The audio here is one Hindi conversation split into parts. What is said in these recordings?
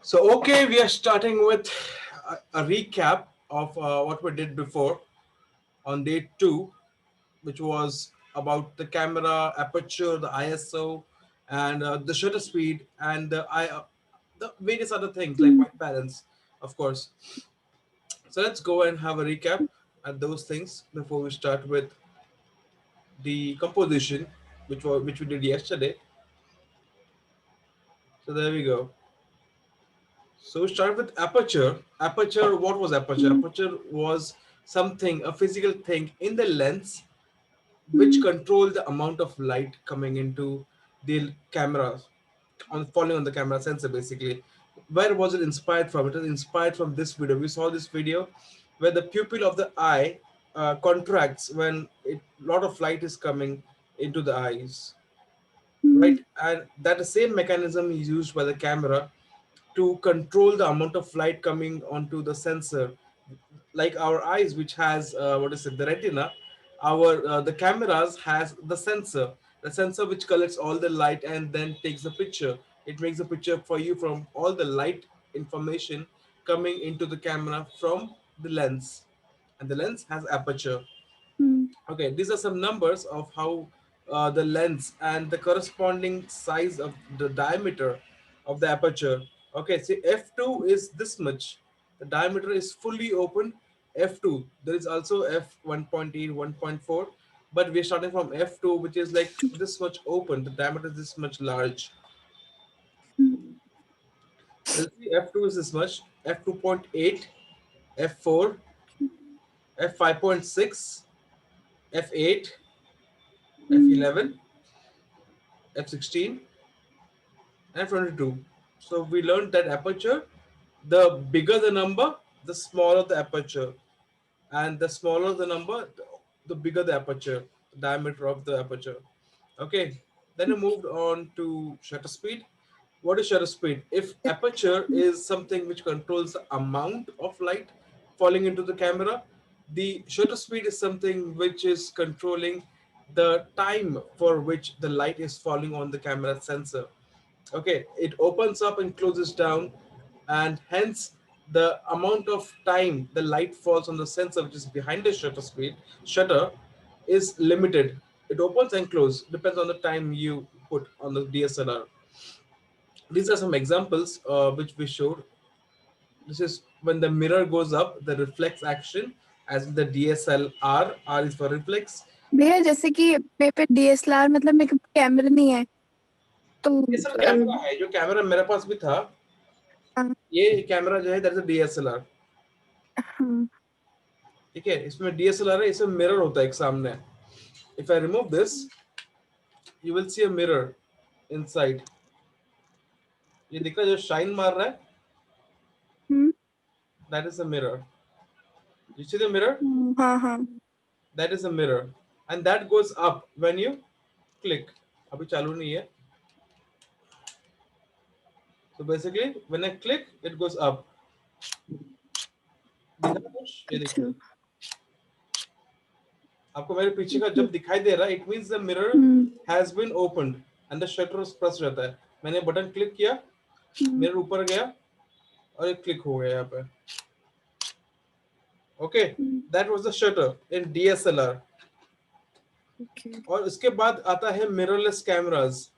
So, okay, we are starting with a recap of what we did before on day two, which was about the camera aperture, the ISO, and the shutter speed, and the various other things like white balance, of course. So let's go and have a recap at those things before we start with the composition, which we did yesterday. So there we go. So we start with aperture. Aperture, what was aperture? Mm, Aperture was something, a physical thing in the lens which mm, control the amount of light coming into the camera, on falling on the camera sensor basically. Where was it inspired from? It was inspired from this video. We saw this video where the pupil of the eye contracts when a lot of light is coming into the eyes, right? mm, And that the same mechanism is used by the camera to control the amount of light coming onto the sensor, like our eyes, which has what is it, the retina. Our the cameras has the sensor which collects all the light and then takes the picture. It makes a picture for you from all the light information coming into the camera from the lens, and the lens has aperture. mm, Okay, these are some numbers of how the lens and the corresponding size of the diameter of the aperture. Okay, see f2 is this much. The diameter is fully open. F2. There is also f1.8, 1.4, but we're starting from f2, which is like this much open. The diameter is this much large. mm, You'll see f2 is this much. F2.8, f4, f5.6, f8, mm. f11, f16, and 22. So we learned that aperture, the bigger the number, the smaller the aperture, and the smaller the number, the bigger the aperture, the diameter of the aperture. Okay, then we moved on to shutter speed. What is shutter speed? If aperture is something which controls the amount of light falling into the camera, the shutter speed is something which is controlling the time for which the light is falling on the camera sensor. Okay, it opens up and closes down, and hence the amount of time the light falls on the sensor, which is behind the shutter, is limited. It opens and closes, depends on the time you put on the DSLR. These are some examples which we showed. This is when the mirror goes up, the reflex action, as in the DSLR. R is for reflex. भैया जैसे कि मेरे पे डीएसएलआर मतलब मेरे पास कैमरा नहीं है तो DSLR कैमरा है, जो कैमरा मेरे पास भी था, हाँ ये कैमरा जो है दैट इज अ DSLR। हाँ ठीक है, इसमें DSLR है, इसमें मिरर होता है एक सामने। If I remove this, you will see a mirror inside. ये दिख रहा है जो शाइन मार रहा है, hmm, that is a mirror. You see the mirror, हाँ हाँ that is a mirror, and that goes up when you click. अभी चालू नहीं है। So basically, when I click, it goes up. दिखा कुछ? ये देखिए, अच्छा आपको मेरे पीछे का ओके जब दिखाई दे रहा है, it means the mirror hmm has been opened and the shutter is pressed रहता है। मैंने बटन क्लिक किया, हम्म मिरर ऊपर गया और एक क्लिक हो गया यहाँ पे। Okay, that was the shutter in DSLR। Okay और उसके बाद आता है mirrorless cameras.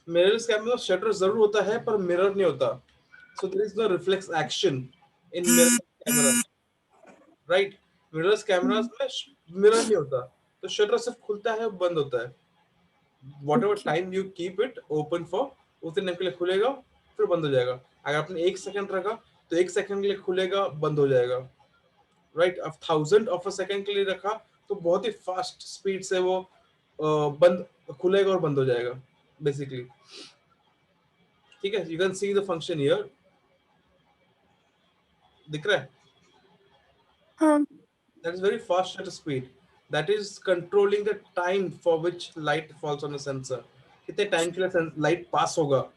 Mirrorless camera shutter जरूर होता है पर मिरर नहीं होता। So there is no reflex action in mirrorless camera, right? Mirrorless cameras में मिरर नहीं होता, तो शटर सिर्फ खुलता है, बंद होता है। What ever okay time you keep it open for, उतने टाइम के लिए खुलेगा, फिर बंद हो जाएगा। अगर आपने 1 सेकंड रखा तो 1 सेकंड के लिए खुलेगा, बंद हो जाएगा, राइट? अब 1000 of a second के लिए रखा तो बहुत ही फास्ट स्पीड से वो बंद, खुलेगा और बंद हो जाएगा बेसिकली। ठीक है, you can see the function here, दिख रहा है? हाँ That is very fast shutter speed. That is controlling the time for which light falls on the sensor. कितने टाइम के लिए लाइट पास होगा तो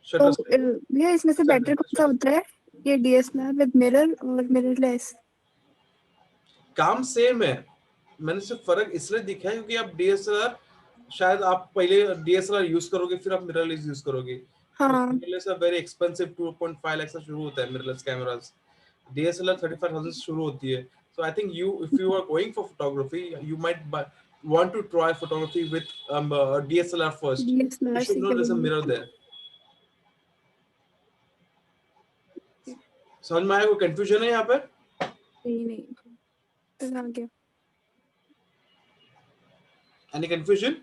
शटर से भैया इसमें से बेटर कौन सा sensor। होता है ये डीएसएलआर विद मिरर और मिररलेस काम सेम है, मैंने सिर्फ फर्क इसलिए दिखा है क्योंकि आप DSLR, शायद आप पहले DSLR यूज करोगे फिर आप मिररलेस यूज करोगे। हाँ mirrorless are very expensive, 2.5 lakh से शुरू होता है मिररलेस कैमरास। DSLR 35,000 से शुरू होती है। So I think you, if you are going for photography, you might want to try photography with DSLR first. You DSLR should से know there's a करेंगे। mirror there. समझ में आया? कोई कंफ्यूजन है यहाँ पर? नहीं तो आगे Any confusion?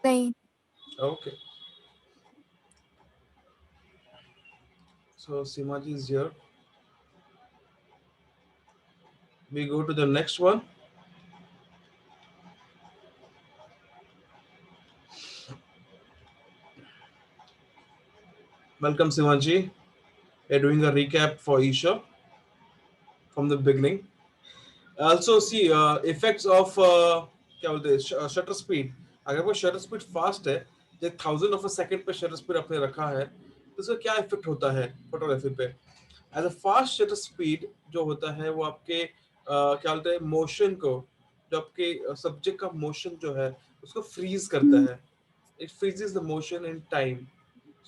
नहीं। Okay. So Simaji is here. We go to the next one. Welcome Simaji. We're doing a recap for Isha from the beginning. Also see effects of क्या बोलते हैं शटर स्पीड। अगर वो शटर स्पीड फास्ट है, जो 1000 ऑफ अ सेकंड पे शटर स्पीड आपने रखा है, तो उसका क्या इफेक्ट होता है फोटोग्राफी पे। As a fast shutter speed जो होता है वो आपके क्या बोलते हैं मोशन को, जो आपके सब्जेक्ट का मोशन जो है उसको फ्रीज करता है। It freezes the motion in time.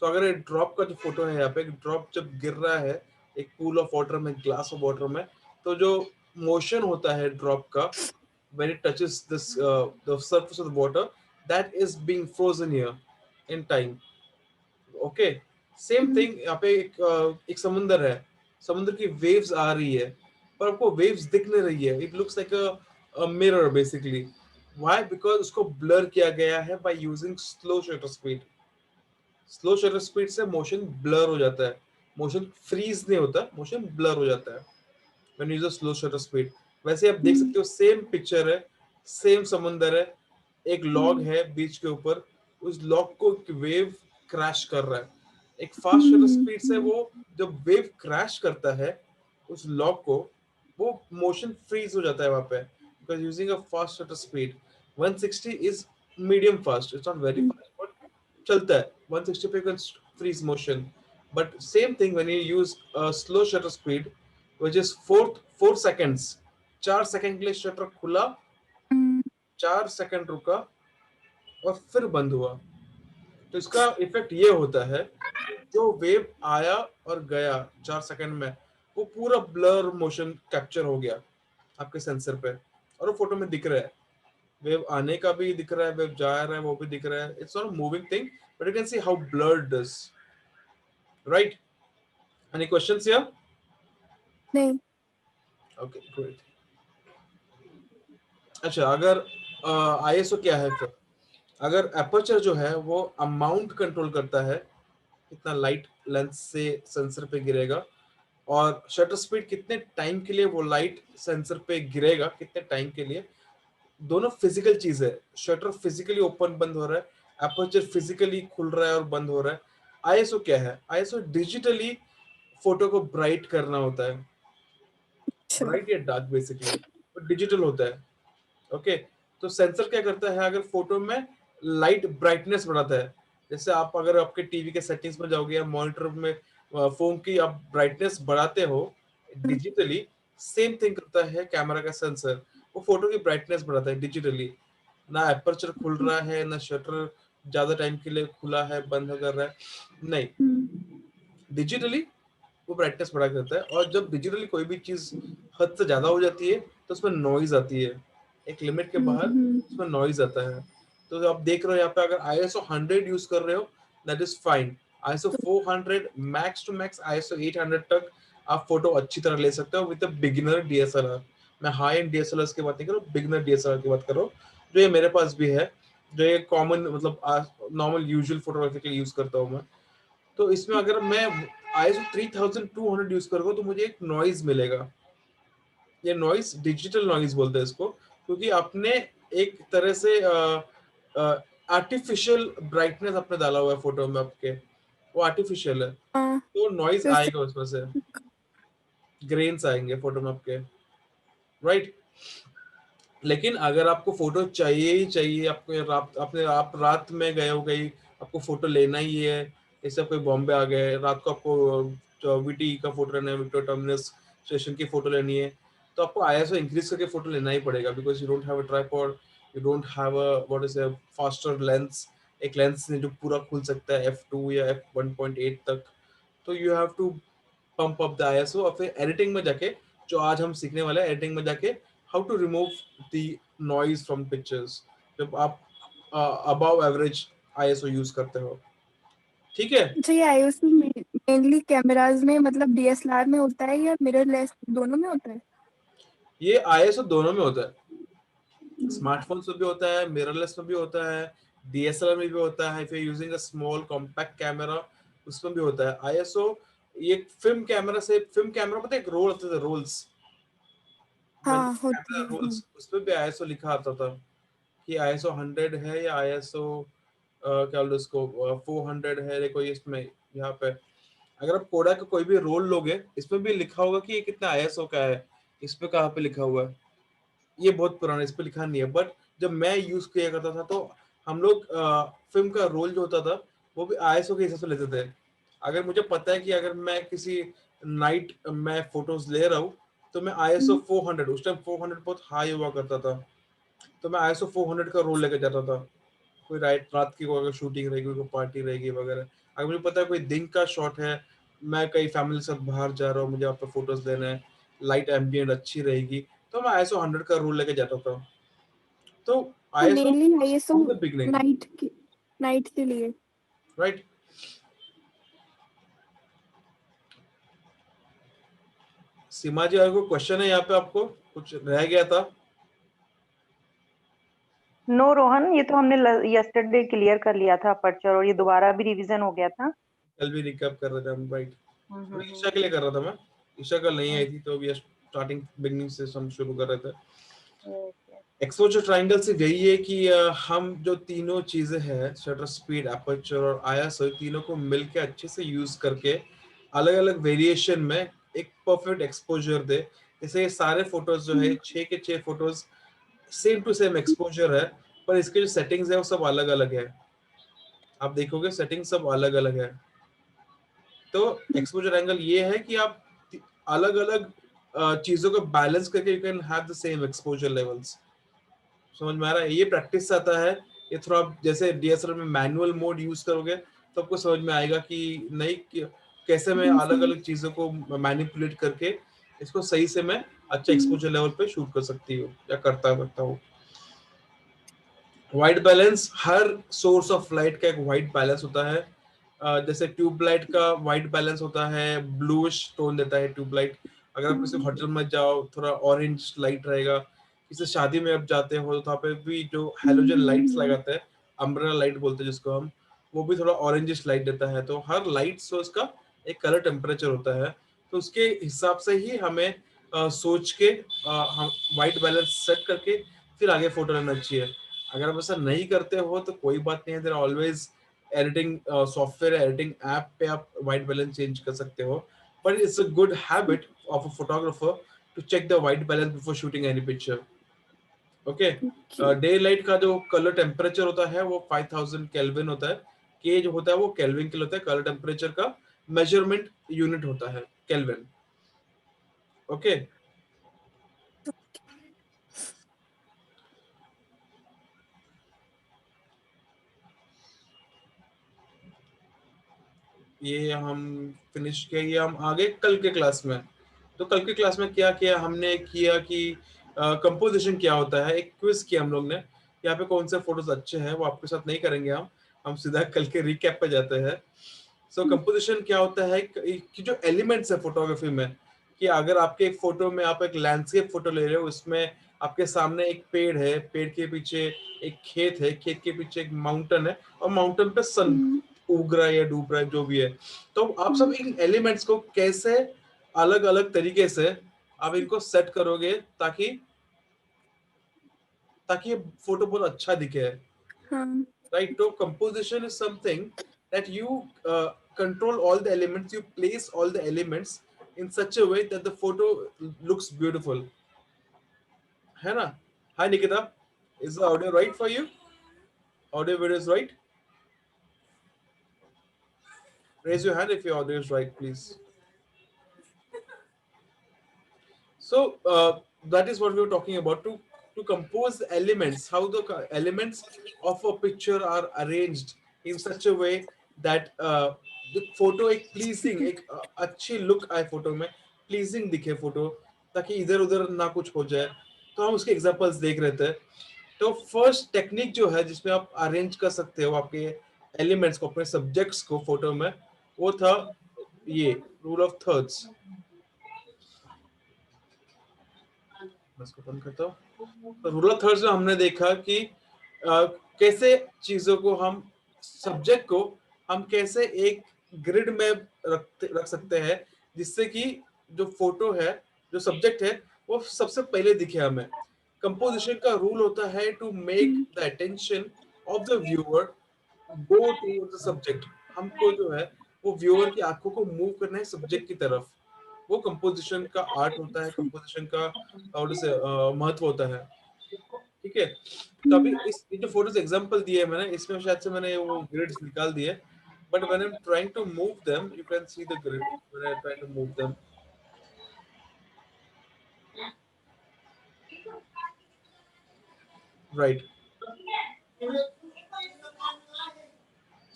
So अगर एक ड्रॉप का जो फोटो है यहाँ पे, एक ड्रॉप जब गिर रहा है एक पूल ऑफ वाटर में, ग्लास ऑफ वाटर में, तो जो मोशन होता है ड्रॉप का when it touches this the surface of the water, that is being frozen here in time. Okay, same thing यहाँ पे एक समुंदर है, समुद्र की वेव्स आ रही है, पर आपको वेव्स दिख नहीं रही है। It looks like a mirror basically. Why? Because उसको ब्लर किया गया है by using slow shutter speed. Slow shutter speed से मोशन ब्लर हो जाता है, मोशन फ्रीज नहीं होता, मोशन ब्लर हो जाता है when you use a slow shutter speed. वैसे आप देख सकते हो सेम पिक्चर है, सेम समुंदर है, एक लॉग है बीच के ऊपर, उस लॉग को वेव क्रैश कर रहा है। एक फास्ट शटर स्पीड से वो जब वेव क्रैश करता है उस लॉग को, वो मोशन फ्रीज हो जाता है वहां पे, because using a fast shutter speed. 160 is medium fast, it's not very fast but चलता है। 160 पे can freeze motion. But same thing when you use slow shutter speed which is 4 seconds, 4 second के लिए शटर खुला, 4 सेकंड रुका और फिर बंद हुआ। तो इसका इफेक्ट ये होता है कि जो वेव आया और गया 4 सेकंड में, वो पूरा ब्लर मोशन कैप्चर हो गया आपके सेंसर पे, और वो फोटो में दिख रहा है। वेव आने का भी दिख रहा है, वेव जा रहा है वो भी दिख रहा है। It's not moving thing, but you can see how blurred this, right? Any questions here? नहीं। Okay great. अच्छा, अगर आईएसओ क्या है फिर? अगर एपर्चर जो है वो अमाउंट कंट्रोल करता है, कितना लाइट लेंस से सेंसर पे गिरेगा, और शटर स्पीड कितने टाइम के लिए वो लाइट सेंसर पे गिरेगा, कितने टाइम के लिए, दोनों फिजिकल चीज है। शटर फिजिकली ओपन बंद हो रहा है, एपर्चर फिजिकली खुल रहा है और बंद हो रहा है। आईएसओ क्या है? आईएसओ डिजिटली फोटो को ब्राइट करना होता है, अच्छा। ब्राइट या डार्क बेसिकली, डिजिटल होता है। ओके, तो सेंसर क्या करता है, अगर फोटो में लाइट ब्राइटनेस बढ़ाता है, जैसे आप अगर आपके टीवी के सेटिंग्स में जाओगे या मॉनिटर में फोन की आप ब्राइटनेस बढ़ाते हो डिजिटली, सेम थिंग करता है कैमरा का सेंसर, वो फोटो की ब्राइटनेस बढ़ाता है डिजिटली। ना एपर्चर खुल रहा है, ना शटर ज्यादा टाइम के लिए खुला है बंद कर रहा है, नहीं, डिजिटली वो ब्राइटनेस बढ़ा के देता है। और जब डिजिटली कोई भी चीज हद से ज्यादा हो जाती है तो उसमें नॉइज आती है, एक लिमिट के बाहर उसमें नॉइज आता है। तो आप देख रहे हो यहाँ पे, अगर आईएसओ 100 यूज कर रहे हो that is fine. ISO 400 max to max, ISO 800 तक आप फोटो अच्छी तरह ले सकते हो विद अ बिगिनर डीएसएलआर। मैं हाई एंड डीएसएलआर की बात नहीं कर रहा हूँ, बिगिनर डीएसएलआर की बात कर रहा हूँ, जो ये मेरे पास भी है, जो ये कॉमन मतलब नॉर्मल यूजुअल फोटोग्राफी के लिए यूज करता हूँ मैं। तो इसमें अगर मैं आईएसओ 3200 यूज करूंगा तो मुझे एक नॉइज मिलेगा। ये नॉइज डिजिटल नॉइज बोलते हैं इसको, क्योंकि आपने एक तरह से आर्टिफिशियल ब्राइटनेस आपने डाला हुआ है फोटो में आपके, वो आर्टिफिशियल है, हाँ तो नॉइज तो इससे आएगा उसमें से, ग्रेन्स आएंगे फोटो में आपके, राइट? लेकिन अगर आपको फोटो चाहिए ही चाहिए, आपको आप रात में गए हो गई, आपको फोटो लेना ही है, जैसे आप कोई बॉम्बे आ गए रात को, आपको वीटी का फोटो लेना है, विक्टोरिया टर्मिनस स्टेशन की फोटो लेनी है, तो आपको आईएसओ इंक्रीज करके फोटो लेना ही पड़ेगा, because you don't have a tripod, you don't have a what is a faster lens, एक लेंस है जो पूरा खुल सकता है f2 या f1.8 तक। तो you have to pump up the ISO, और फिर एडिटिंग में जाके, जो आज हम सीखने वाले हैं, एडिटिंग में जाके how to remove the noise from pictures, जब आप अबव एवरेज आईएसओ यूज करते हो। ठीक है। अच्छा, ये आईओएसओ मेनली कैमराज में मतलब डीएसएलआर में होता है या मिररलेस दोनों में होता है? ये आईएसओ दोनों में होता है, स्मार्टफोन में भी होता है, मिररलेस में भी होता है, डीएसएलआर में भी होता है, फिर using a small compact camera उसमें भी होता है आईएसओ। ये फिल्म कैमरा पता है एक रोल होते थे, रोल्स, हाँ, कैमरा होती है। रोल्स, उसमें भी आईएसओ लिखा आता था कि आईएसओ 100 है या आईएसओ क्या बोलते हैं उसको 400 है। देखो ये इसमें यहाँ पे अगर आप कोडा का कोई भी रोल लोगे, इसमें भी लिखा होगा कि ये कितना आईएसओ का है। इस पे कहाँ पे लिखा हुआ है? ये बहुत पुराना, इस पे लिखा नहीं है, बट जब मैं यूज किया करता था तो हम लोग फिल्म का रोल जो होता था वो भी आईएसओ के हिसाब से लेते थे। अगर मुझे पता है कि अगर मैं किसी नाइट में फोटोज ले रहा हूँ, तो मैं आईएसओ हम्म। 400, उस टाइम 400 बहुत हाई हुआ करता था, तो मैं आईएसओ 400 का रोल लेकर जाता था। कोई रात की कोई अगर शूटिंग रहेगी, कोई पार्टी रहेगी वगैरह, अगर मुझे पता है कोई दिन का शॉट है, मैं कई फैमिली के साथ बाहर जा रहा हूँ, मुझे वहाँ पे फोटोज लेना है, लाइट एम्बियंट अच्छी रहेगी, तो मैं आईएसओ 100 का रूल लेके जाता था। तो तो ISO mainly ISO from the beginning, night के लिए। राइट। सीमा जी, अगर कोई क्वेश्चन है यहाँ पे, आपको कुछ रह गया था? नो रोहन, ये तो हमने यस्टरडे क्लियर कर लिया था अपर्चर, और ये दोबारा भी रिवीजन हो गया था। कल भी रिकैप कर रहे थे हम, राइट। हम्म अभी हम्म ईशा के लिए कर रहा था मैं, ईशा कल नहीं आई हम्म थी, तो अभी स्टार्टिंग बिगनिंग से हम शुरू कर रहे थे। हम्म। एक्सपोजर ट्रायंगल से यही है कि हम जो तीनों चीजें हैं, शटर स्पीड, एपर्चर और आईएसओ, तीनों को मिलके अच्छे से यूज करके अलग अलग वेरिएशन में एक परफेक्ट एक्सपोजर दे। जैसे ये सारे फोटोज जो है, 6 के 6 photos same to same exposure है, पर इसके जो सेटिंग्स है वो सब अलग अलग है। आप देखोगे सेटिंग सब अलग अलग है। तो एक्सपोजर एंगल ये है कि आप अलग अलग चीजों को बैलेंस करके you can have the same exposure levels. समझ में आ रहा है? ये प्रैक्टिस से आता है। ये थोड़ा आप जैसे डीएसएलआर में मैनुअल मोड यूज करोगे तो आपको समझ में आएगा कि नहीं कि कैसे मैं अलग अलग चीजों को मैनिपुलेट करके इसको सही से मैं अच्छा एक्सपोजर लेवल पे शूट कर सकती हूँ या करता हूँ। White balance, her source of light का एक वाइट बैलेंस होता है। जैसे ट्यूबलाइट का वाइट बैलेंस होता है, ब्लूइश टोन देता है ट्यूबलाइट। अगर आप किसी होटल में जाओ, थोड़ा ऑरेंज लाइट रहेगा। किसी शादी में आप जाते हो तो वहाँ पे भी जो हेलोजन लाइट्स लगाते हैं, अम्ब्रेला लाइट बोलते हैं जिसको हम, वो भी थोड़ा ऑरेंजिश लाइट देता है। तो हर लाइट सोर्स का एक कलर टेम्परेचर होता है, तो उसके हिसाब से ही हमें सोच के हम वाइट बैलेंस सेट करके फिर आगे फोटो लेना चाहिए। अगर आप ऐसा नहीं करते हो तो कोई बात नहीं है, there always editing software, editing app पे आप वाइट बैलेंस चेंज कर सकते हो। But it's a good habit of a photographer to check the white balance before shooting any picture. Okay. Day light का जो कलर टेम्परेचर होता है वो 5000 केल्विन होता है। के जो होता है वो केल्विन के लिए होता है, कलर टेम्परेचर का मेजरमेंट यूनिट होता है केल्विन। ओके। ये हम फिनिश किया, ये हम आगे कल के क्लास में। तो कल के क्लास में क्या किया हमने, किया कि कंपोजिशन क्या होता है, एक क्विज किया हम लोग ने। यहाँ पे कौन से फोटोज अच्छे हैं वो आपके साथ नहीं करेंगे हम सीधा कल के रिकैप पे जाते हैं। सो कंपोजिशन क्या होता है कि जो एलिमेंट्स है फोटोग्राफी में, कि अगर आपके एक फोटो में आप एक लैंडस्केप फोटो ले रहे हो, उसमें आपके सामने एक पेड़ है, पेड़ के पीछे एक खेत है, खेत के पीछे एक माउंटेन है, और माउंटेन पे सन उग रहा है या डूब रहा है जो भी है। तो आप सब इन एलिमेंट्स को कैसे अलग अलग तरीके से आप इनको सेट करोगे ताकि ताकि ये फोटो बहुत अच्छा दिखे, हाँ। right? So composition is something that you control all the elements, you place all the elements in such a way that the photo looks beautiful, है ना? Hi Nikita, is the audio right for you? Audio video is right? Raise your hand if your audio is right, please. So that is what we were talking about, to to compose the elements, how the elements of a picture are arranged in such a way that the photo एक pleasing, एक अच्छी look आए फोटो में, pleasing दिखे फोटो, ताकि इधर उधर ना कुछ हो जाए। तो हम उसके एग्जांपल्स देख रहे थे। तो फर्स्ट टेक्निक जो है जिसमें आप अरेंज कर सकते हो आपके एलिमेंट्स को, अपने सब्जेक्ट्स को फोटो में, वो था ये रूल ऑफ थर्ड्स। मैं इसको बंद करता हूँ। तो रूल ऑफ थर्ड्स में हमने देखा कि कैसे चीजों को हम, सब्जेक्ट को हम कैसे एक ग्रिड में रख सकते हैं, जिससे कि जो फोटो है, जो सब्जेक्ट है, वो सबसे पहले दिखे हमें। कंपोजिशन का रूल होता है to make the attention of the viewer go to the subject. हमको जो है वो व्यूअर की आंखों को मूव करना है सब्जेक्ट की तरफ। वो कंपोजिशन का आर्ट होता है, कंपोजिशन का और से महत्व होता है। ठीक है, तो अभी इस ये जो फोटोज एग्जांपल दिए हैं मैंने, इसमें शायद से मैंने वो ग्रिड्स निकाल दिए, but when I am trying to move them you can see the grid when I try to move them, right.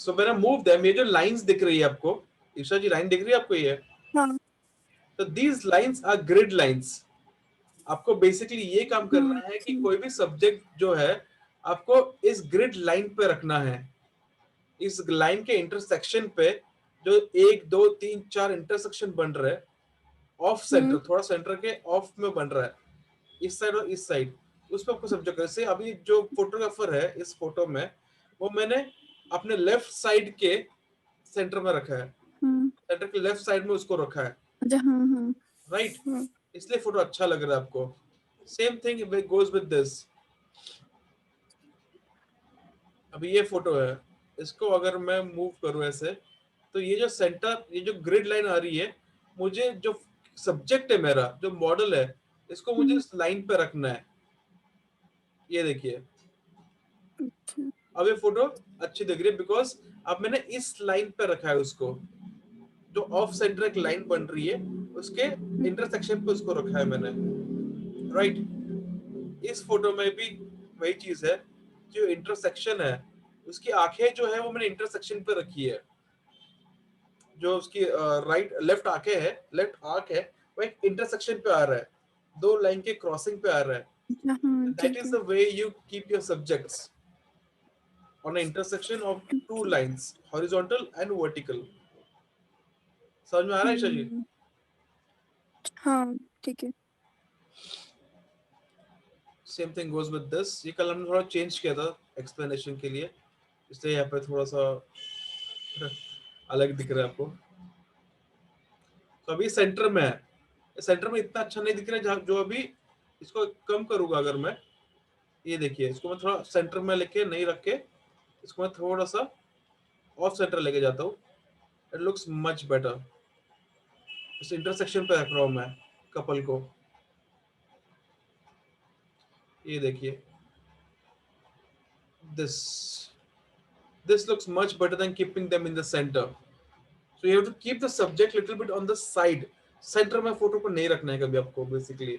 So when I move them, ये जो लाइंस दिख रही है आपको, ईशा जी लाइन दिख रही है आपको ये? हाँ। तो these lines are grid lines. आपको बेसिकली ये काम करना है कि कोई भी सब्जेक्ट जो है आपको इस ग्रिड लाइन पे रखना है। इस लाइन के इंटरसेक्शन पे जो 1 2 3 4 इंटरसेक्शन बन रहे हैं, ऑफ सेंटर, थोड़ा सेंटर के ऑफ में बन रहा है, इस साइड और इस साइड, उस पर आपको सब्जेक्ट। जैसे अभी जो फोटोग्राफर है इस फोटो में, वो मैंने अपने लेफ्ट साइड के सेंटर में रखा है, सेंटर के लेफ्ट साइड में उसको रखा है, राइट। इसलिए फोटो अच्छा लग रहा है आपको। Same thing goes with this. अभी ये फोटो है, इसको अगर मैं मूव करूं ऐसे, तो ये जो सेंटर, ये जो ग्रिड लाइन आ रही है, मुझे जो सब्जेक्ट है मेरा, जो मॉडल है, इसको मुझे इस लाइन पे रखना है। ये देखिए, अब ये फोटो अच्छी दिख रही है बिकॉज अब मैंने इस लाइन पे रखा है उसको, जो ऑफ सेंटर एक लाइन बन रही है, उसके इंटरसेक्शन पे उसको रखा है मैंने, राइट। इस फोटो में भी वही चीज है, जो इंटरसेक्शन है, उसकी आंखें जो है वो मैंने इंटरसेक्शन पे रखी है। जो उसकी राइट लेफ्ट आंखें है, लेफ्ट आंख है, वो एक इंटरसेक्शन पे आ रहा है, दो लाइन के क्रॉसिंग पे आ रहा है। That is the way you keep your subjects on an intersection of two lines, horizontal and vertical. समझ में आ रहा है ईशा जी? हाँ, ठीक है। Same thing goes with this. ये कल हमने थोड़ा चेंज किया था एक्सप्लेनेशन के लिए, इसलिए यहाँ पे थोड़ा सा अलग दिख रहा है आपको। तो अभी सेंटर में है, सेंटर में इतना अच्छा नहीं दिख रहा है, जो अभी इसको कम करूंगा अगर मैं, ये देखिए, इसको मैं थोड़ा सेंटर में लेके नहीं रख के, इसको मैं थोड़ा सा ऑफ सेंटर लेके जाता हूँ। It looks much better. इस इंटरसेक्शन पे रख रहा हूँ मैं कपल को, ये देखिए, this looks much better than keeping them in the center. So you have to keep the subject little bit on the side. Center में फोटो को नहीं रखना है कभी आपको, basically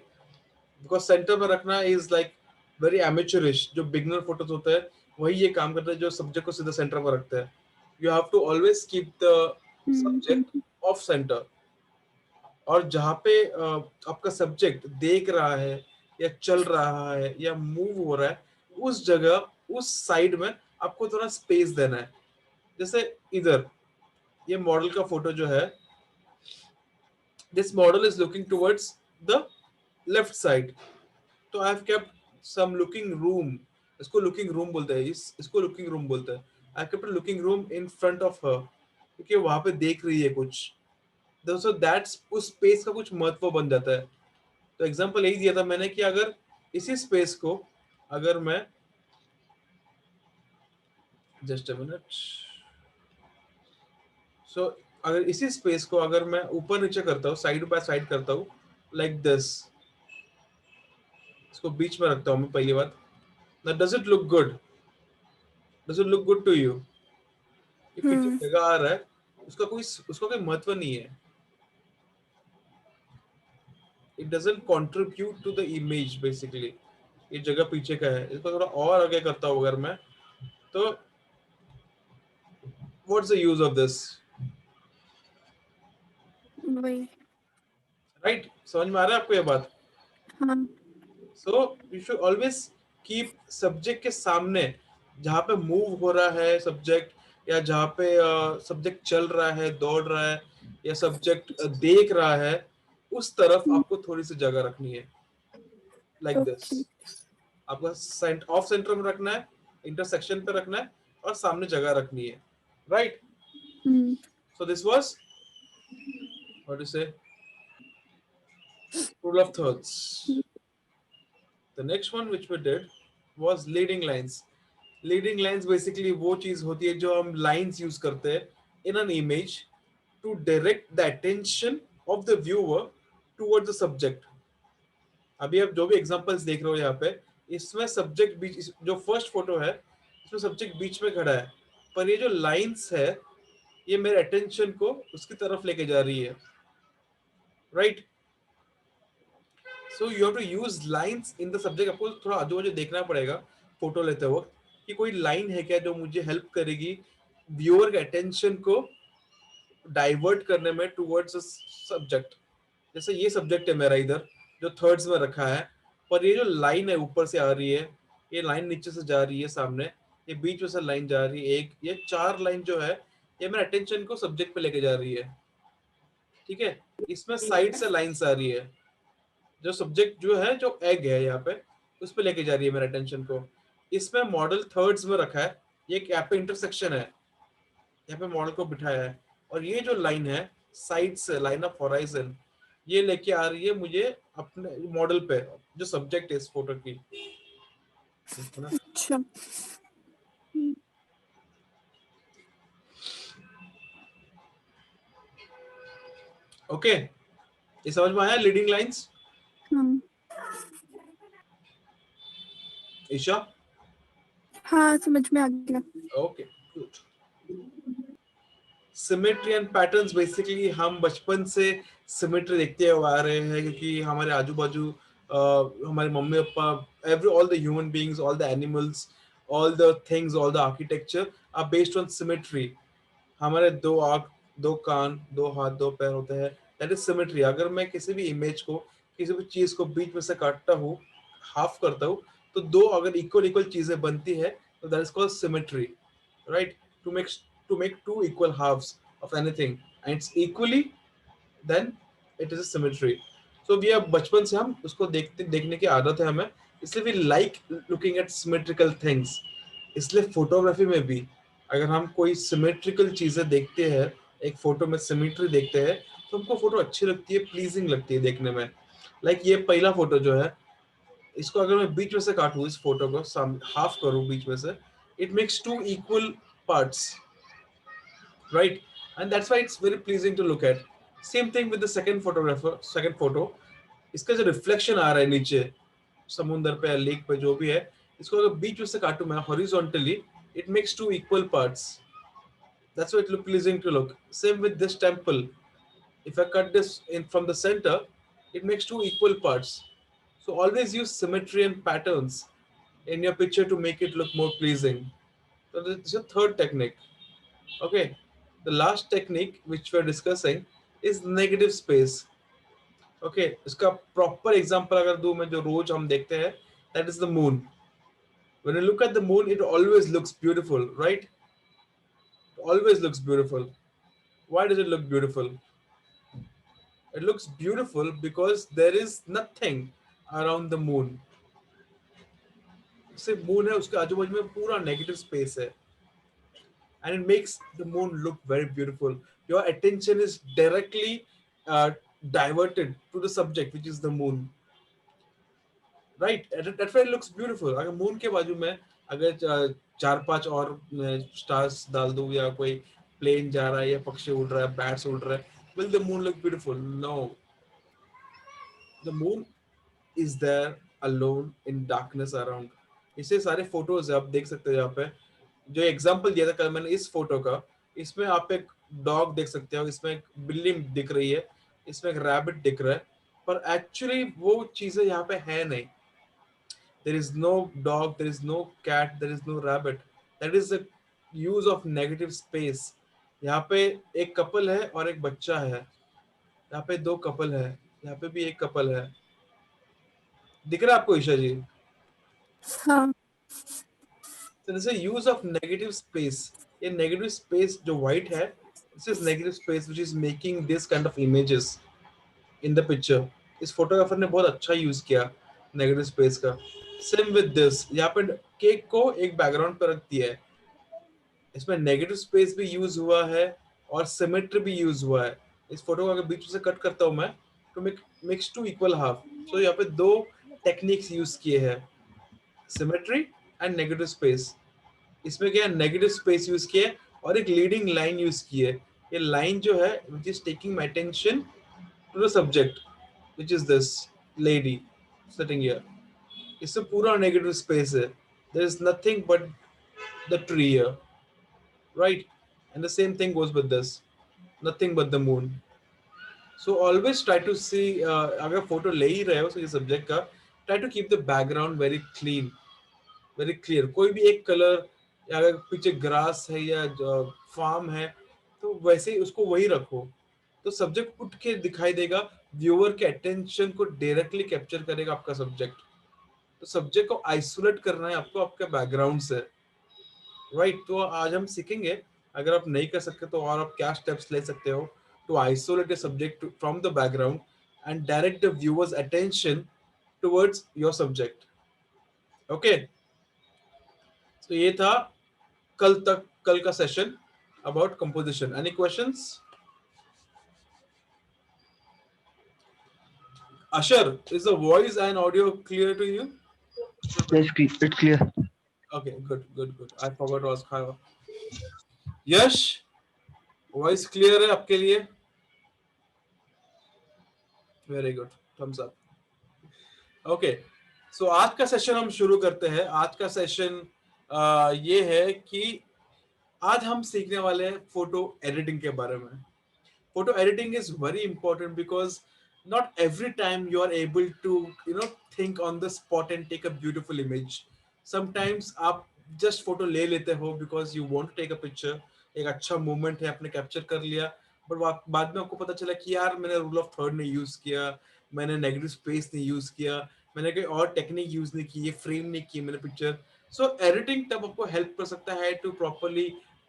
because center में रखना is like very amateurish। जो beginner photos होते हैं वही ये काम करते हैं, जो subject को सीधा center पर रखते हैं। You have to always keep the subject off center। और जहाँ पे आपका सब्जेक्ट देख रहा है या चल रहा है या मूव हो रहा है, उस जगह, उस साइड में आपको थोड़ा स्पेस देना है। जैसे इधर ये मॉडल का फोटो जो है, this model is looking towards the left side, तो I have kept some looking room. इसको लुकिंग रूम बोलते हैं, इसको लुकिंग रूम बोलते हैं। I kept a looking room in front of her, क्योंकि वहां पे देख रही है कुछ, दोस्तों दैट्स उस स्पेस का कुछ महत्व बन जाता है। तो एग्जांपल यही दिया था मैंने कि अगर इसी स्पेस को, अगर मैं जस्ट अ मिनट, सो अगर इसी स्पेस को अगर मैं ऊपर नीचे करता हूँ, साइड बाय साइड करता हूँ, लाइक दिस, इसको बीच में रखता हूँ मैं पहली बात, ना does it look good? Does it look good to you? ये पीछे जगह आ रहा है, उसका कोई महत्व नहीं है। It doesn't contribute to the image basically। ये जगह पीछे का है, इसको थोड़ा और आगे करता हूँ अगर मैं, तो what's the use of this, वही। राइट? समझ में आ रहा है आपको ये बात? हाँ। So you should always keep subject के सामने, जहाँ पे मूव हो रहा है सब्जेक्ट, या जहाँ पे सब्जेक्ट चल रहा है, दौड़ रहा है, या सब्जेक्ट देख रहा है, उस तरफ आपको थोड़ी सी जगह रखनी है, लाइक दिस। ओके। आपको ऑफ सेंटर में रखना है, इंटरसेक्शन पे रखना है, और सामने जगह रखनी है, right? So this was what you से rule of thirds. The next one which we did was leading lines. Leading lines basically वो चीज होती है जो हम lines use करते हैं in an image to direct the attention of the viewer towards the subject. अभी आप जो भी एग्जांपल्स देख रहे हो यहाँ पे, इसमें सब्जेक्ट बीच, जो फर्स्ट फोटो है इसमें सब्जेक्ट बीच में खड़ा है, पर ये जो लाइंस है ये मेरे अटेंशन को उसकी तरफ लेके जा रही है, right? So you have to use lines in the subject. आपको थोड़ा आजू बाजू देखना पड़ेगा फोटो लेते वक्त कि कोई लाइन है क्या जो मुझे हेल्प करेगी व्यूअर के अटेंशन को डाइवर्ट करने में टुवर्ड्स सब्जेक्ट। जैसे ये सब्जेक्ट है मेरा इधर जो थर्ड्स में रखा है, पर ये जो लाइन है ऊपर से आ रही है, ये लाइन नीचे से जा रही है सामने, ये बीच में से लाइन जा रही है, एक ये चार लाइन जो है ये मेरे अटेंशन को सब्जेक्ट पे लेके जा रही है, ठीक है? इसमें साइड से लाइंस आ रही है, जो सब्जेक्ट जो है जो एग है यहाँ पे उस पे लेके जा रही है मेरे अटेंशन को। इसमें मॉडल थर्ड्स में रखा है, ये यहाँ पे इंटरसेक्शन है, यहाँ पे मॉडल को बिठाया है, और ये जो लाइन है साइड से लाइन ऑफ होराइजन ये लेके आ रही है मुझे अपने मॉडल पे, जो सब्जेक्ट है इस फोटो की, है ना? अच्छा। ओके, ये समझ में आया लीडिंग लाइंस? हाँ। ईशा? हाँ, समझ में आ गया। Okay, good. Symmetry and patterns basically हम बचपन से सिमेट्री देखते हुए आ रहे हैं, क्योंकि हमारे आजू बाजू हमारे mummy papa, every all the human beings, all the animals, all the things, all the architecture are based on symmetry. हमारे दो आंख, दो कान, दो हाथ, दो पैर होते हैं, दैट इज सिमेट्री। अगर मैं किसी भी इमेज को, किसी भी चीज को बीच में से काटता हूँ, हाफ करता हूँ, तो दो अगर इक्वल इक्वल चीजें बनती है तो that is called symmetry, right? To make two equal halves of anything and it's equally, then it is a symmetry. So we are बचपन से हम उसको देखने की आदत है हमें, इसलिए we like looking at symmetrical things। इसलिए फोटोग्राफी में भी अगर हम कोई सिमेट्रिकल चीजें देखते हैं, एक फोटो में सिमेट्री देखते हैं, तो हमको फोटो अच्छी लगती है, प्लीजिंग लगती है देखने में। लाइक ये पहला फोटो जो है, इसको अगर मैं बीच में से काटूं, इस फोटो को हाफ करूं बीच में से, it makes two equal parts, right? And that's why it's very pleasing to look at. Same thing with the second photo। इसका जो रिफ्लेक्शन आ रहा है नीचे समुंदर पे, लेक पे, जो भी है, इसको अगर बीच में से काटूं मैं horizontally, it makes two equal parts। That's why it look pleasing to look। Same with this temple, if I cut this in from the center, it makes two equal parts। So always use symmetry and patterns in your picture to make it look more pleasing। So this is a third technique। Okay, the last technique which we're discussing is negative space। Okay, इसका proper example अगर दूं मैं, जो रोज हम देखते हैं, that is the moon। When you look at the moon, it always looks beautiful, right? It always looks beautiful। Why does it look beautiful? It looks beautiful because there is nothing around the moon। सिर्फ moon है, उसके आजू बाजू में पूरा negative space है, and it makes the moon look very beautiful। Your attention is directly diverted to the subject, which is the moon, right? That's why it looks beautiful। अगर moon के बाजू में अगर चार पांच और स्टार्स डाल दूं, या कोई प्लेन जा रहा है, या पक्षी उड़ रहा है, बैट्स उड़ रहा है, will the moon look beautiful? No। The moon is there alone in darkness around। इसे सारे फोटोज है, आप देख सकते हो यहाँ पे, जो एग्जांपल दिया था कल मैंने इस फोटो का, इसमें आप एक डॉग देख सकते हो, इसमें एक बिल्ली दिख रही है, इसमें एक रैबिट दिख रहा है, पर एक्चुअली वो चीजें यहाँ पे है नहीं। There is no dog, there is no cat, there is no rabbit. That is the use of negative space. यहाँ पे एक कपल है और एक बच्चा है, यहाँ पे दो कपल है, यहाँ पे भी एक कपल है. दिख रहा है आपको ईशा जी? हाँ So this is a use of negative space. ये negative space जो white है, this is negative space which is making this kind of images in the picture. इस फोटोग्राफर ने बहुत अच्छा यूज किया नेगेटिव स्पेस का. सेम विद दिस, यहाँ पे केक को एक बैकग्राउंड पर रख दिया है, इसमें नेगेटिव स्पेस भी यूज हुआ है और सिमेट्री भी यूज हुआ है. इस फोटो को अगर बीच में से कट करता हूं मैं तो मिक्स टू इक्वल हाफ. सो यहाँ पे दो टेक्निक्स यूज किए हैं, सिमेट्री एंड नेगेटिव स्पेस. इसमें क्या नेगेटिव स्पेस यूज किया है और एक लीडिंग लाइन यूज की है. ये लाइन जो है which is taking my attention to the subject which is this lady sitting here. इससे पूरा negative space है. There is nothing but the tree here, right? And the same thing goes with this. Nothing but the moon. So always try to see, अगर photo ले ही रहे हो so ये subject का, try to keep the background very clean, very clear. कोई भी एक color या अगर पीछे grass है या farm है तो वैसे ही उसको वही रखो, तो सब्जेक्ट उठ के दिखाई देगा, व्यूअर के अटेंशन को डायरेक्टली कैप्चर करेगा आपका सब्जेक्ट. तो सब्जेक्ट को आइसोलेट करना है आपको आपके बैकग्राउंड से, राइट? तो आज हम सीखेंगे, अगर आप नहीं कर सकते तो और आप क्या स्टेप्स ले सकते हो to isolate the subject from the background and direct the viewers attention towards your subject. Okay, तो ये था कल का session about composition. Any questions? Ashar, is the voice and audio clear to you? Yes, it's clear. Okay, good. I forgot to ask how. Yash, voice clear है आपके लिए? Very good, thumbs up. Okay, so आज का सेशन हम शुरू करते हैं. आज का सेशन ये है कि आज हम सीखने वाले हैं फोटो एडिटिंग के बारे में. Photo editing is very important because not every time you are able to think on the spot and take a beautiful image. Sometimes आप just photo ले लेते हो because you want to take a picture, एक अच्छा moment है, आपने capture कर लिया, but बाद में आपको पता चला कि यार मैंने rule of third नहीं use किया, मैंने negative space नहीं use किया, मैंने कोई और technique use नहीं की, ये frame नहीं की मैंने picture. So editing तब आपको help कर सकता है to properly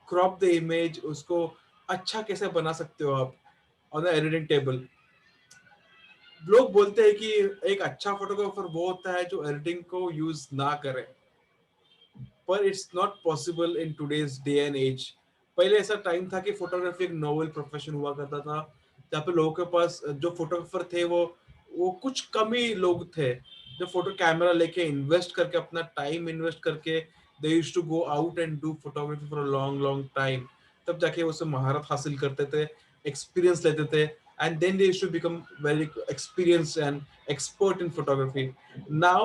crop the image, उसको अच्छा कैसे बना सकते हो आप ऑन द एडिटिंग टेबल. लोग बोलते हैं कि एक अच्छा फोटोग्राफर वो होता है जो एडिटिंग को यूज ना करे, पर it's not possible in today's day and age. पहले ऐसा टाइम था कि फोटोग्राफी एक नोबल प्रोफेशन हुआ करता था, जहाँ पे लोगों के पास जो फोटोग्राफर थे वो कुछ कम ही लोग थे जो फोटो कैमरा लेके इन्वेस्ट करके अपना टाइम इन्वेस्ट करके they used to go out and do photography for a long time. तब जाके वो महारत हासिल करते थे, एक्सपीरियंस लेते थे, and then they used to become very experienced and expert in photography. Now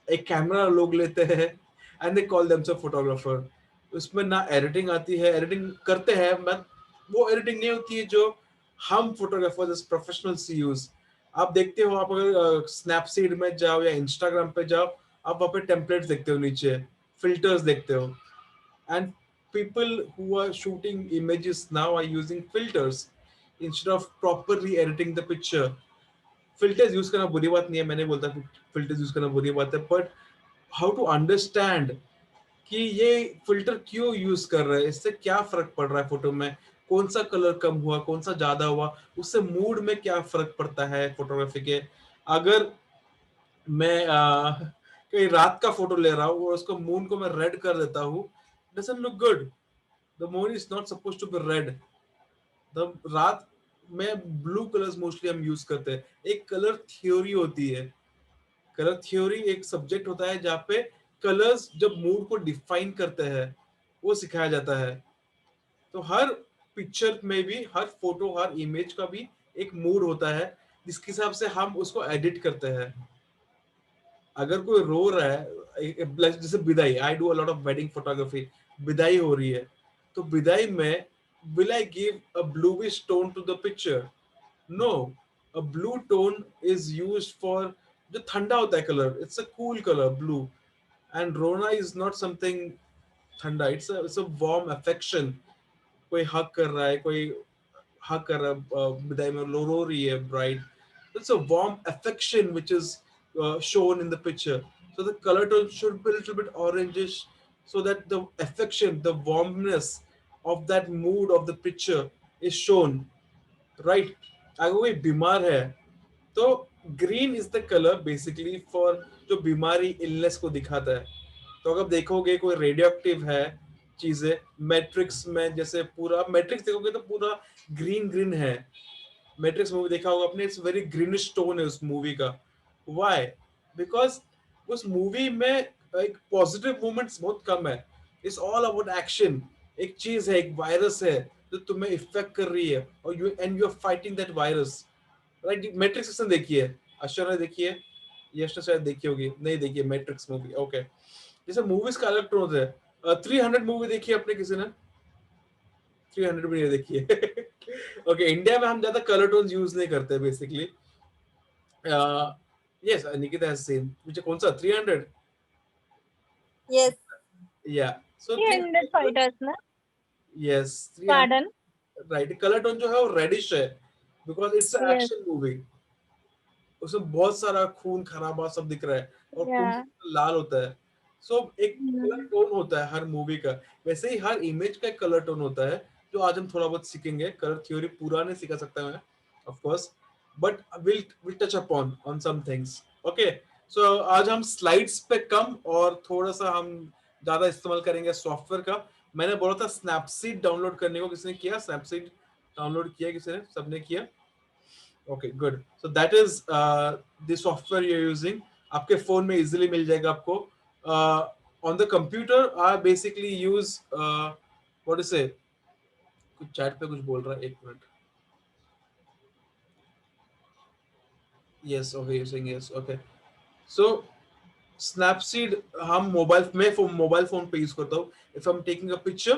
एक कैमरा लोग लेते हैं and they call themselves photographer. उसमें ना एडिटिंग आती है, एडिटिंग करते हैं बट वो एडिटिंग नहीं होती है जो हम फोटोग्राफर्स प्रोफेशनल्स यूज. आप देखते हो, आप अगर स्नैपसीड में जाओ या इंस्टाग्राम पे जाओ, आप वहाँ पे टेम्पलेट्स देखते हो, नीचे फिल्टर्स देखते हो, and people who are shooting images now are using filters instead of properly editing the picture. Filters use करना बुरी बात नहीं है, मैंने बोलता filters use करना बुरी बात है, but how to understand कि ये फिल्टर क्यों यूज कर रहे हैं, इससे क्या फर्क पड़ रहा है फोटो में, कौन सा कलर कम हुआ, कौन सा ज्यादा हुआ, उससे मूड में क्या फर्क पड़ता है फोटोग्राफी के. अगर मैं कहीं रात का फोटो ले रहा हूँ और उसको मून को मैं रेड कर देता हूँ, doesn't look good. The moon is not supposed to be red. The रात में ब्लू कलर्स मोस्टली हम यूज करते हैं. एक कलर थ्योरी होती है, कलर थ्योरी एक सब्जेक्ट होता है जहाँ पे कलर्स जब मूड को डिफाइन करते हैं वो सिखाया जाता है. तो हर पिक्चर में भी, हर फोटो, हर इमेज का भी एक मूड होता है जिसके हिसाब से हम उसको एडिट करते हैं. अगर कोई रो रहा है, जैसे विदाई, I do a lot of wedding photography, विदाई हो रही है तो विदाई में will I give a bluish tone to the picture? No, a blue tone is used for जो ठंडा होता है colour, it's a cool colour blue, and रोना इज नॉट समथिंग ठंडा, इट्स अ वार्म अफेक्शन। कोई हक कर रहा है, कोई हक कर रहा है, विदाई में रो रही है bride, it's a warm affection which is shown in the picture. So the color tone should be a little bit orangish, so that the affection, the warmness of that mood of the picture is shown, right? अगर कोई बीमार है तो green is the colour basically for जो बीमारी इलनेस को दिखाता है। तो अगर देखोगे कोई रेडियो एक्टिव है चीजें, मैट्रिक्स में जैसे पूरा मैट्रिक्स देखोगे तो पूरा ग्रीन ग्रीन है। मैट्रिक्स मूवी देखा होगा आपने, इट्स वेरी ग्रीनिश टोन है उस मूवी का। व्हाई? बिकॉज उस मूवी में एक पॉजिटिव मूवमेंट्स बहुत कम है, इट्स ऑल अबाउट एक्शन। एक चीज है, एक वायरस है जो तुम्हें इफेक्ट कर रही है, और you are fighting that virus, right? Matrix किसने देखी है? अशर ने देखी है, यश ने शायद देखी होगी, नहीं देखी है मैट्रिक्स मूवी, ओके। जैसे मूवीज का अलग टोन होता है। 300 मूवी देखी है आपने किसी ने? 300 भी नहीं देखी है। ओके, इंडिया में हम ज्यादा कलर टोन्स यूज नहीं करते basically. Yes, Nikita has seen, मुझे कौन सा 300? Yes, या, सो 300 fighters ना? Yes 300, Pardon? Right. Colour tone जो है वो रेडिश है, because it's a Yes, action movie. उसमें बहुत सारा खून खराबा सब दिख रहा है, और खून yeah. लाल होता है। सो एक कलर Hmm. टोन होता है हर मूवी का, वैसे ही हर इमेज का एक कलर टोन होता है, जो आज हम थोड़ा बहुत सीखेंगे। कलर थ्योरी पूरा नहीं सिखा सकता मैं, of course, but will touch upon on some things. Okay, so आज हम स्लाइड्स पे कम और थोड़ा सा हम ज्यादा इस्तेमाल करेंगे सॉफ्टवेयर का। मैंने बोला था स्नैपसीड डाउनलोड करने को, किसने किया? स्नैपसीड डाउनलोड किया किसी ने? सबने किया? Okay, good. So that is the software you're using. आपके फोन में easily मिल जाएगा आपको। On the computer, I basically use what to say? कुछ chat पे कुछ बोल रहा है, एक minute. Yes, okay, you're saying yes. Okay. So Snapseed हम मोबाइल फोन पे यूज करता हूँ। If I'm taking a picture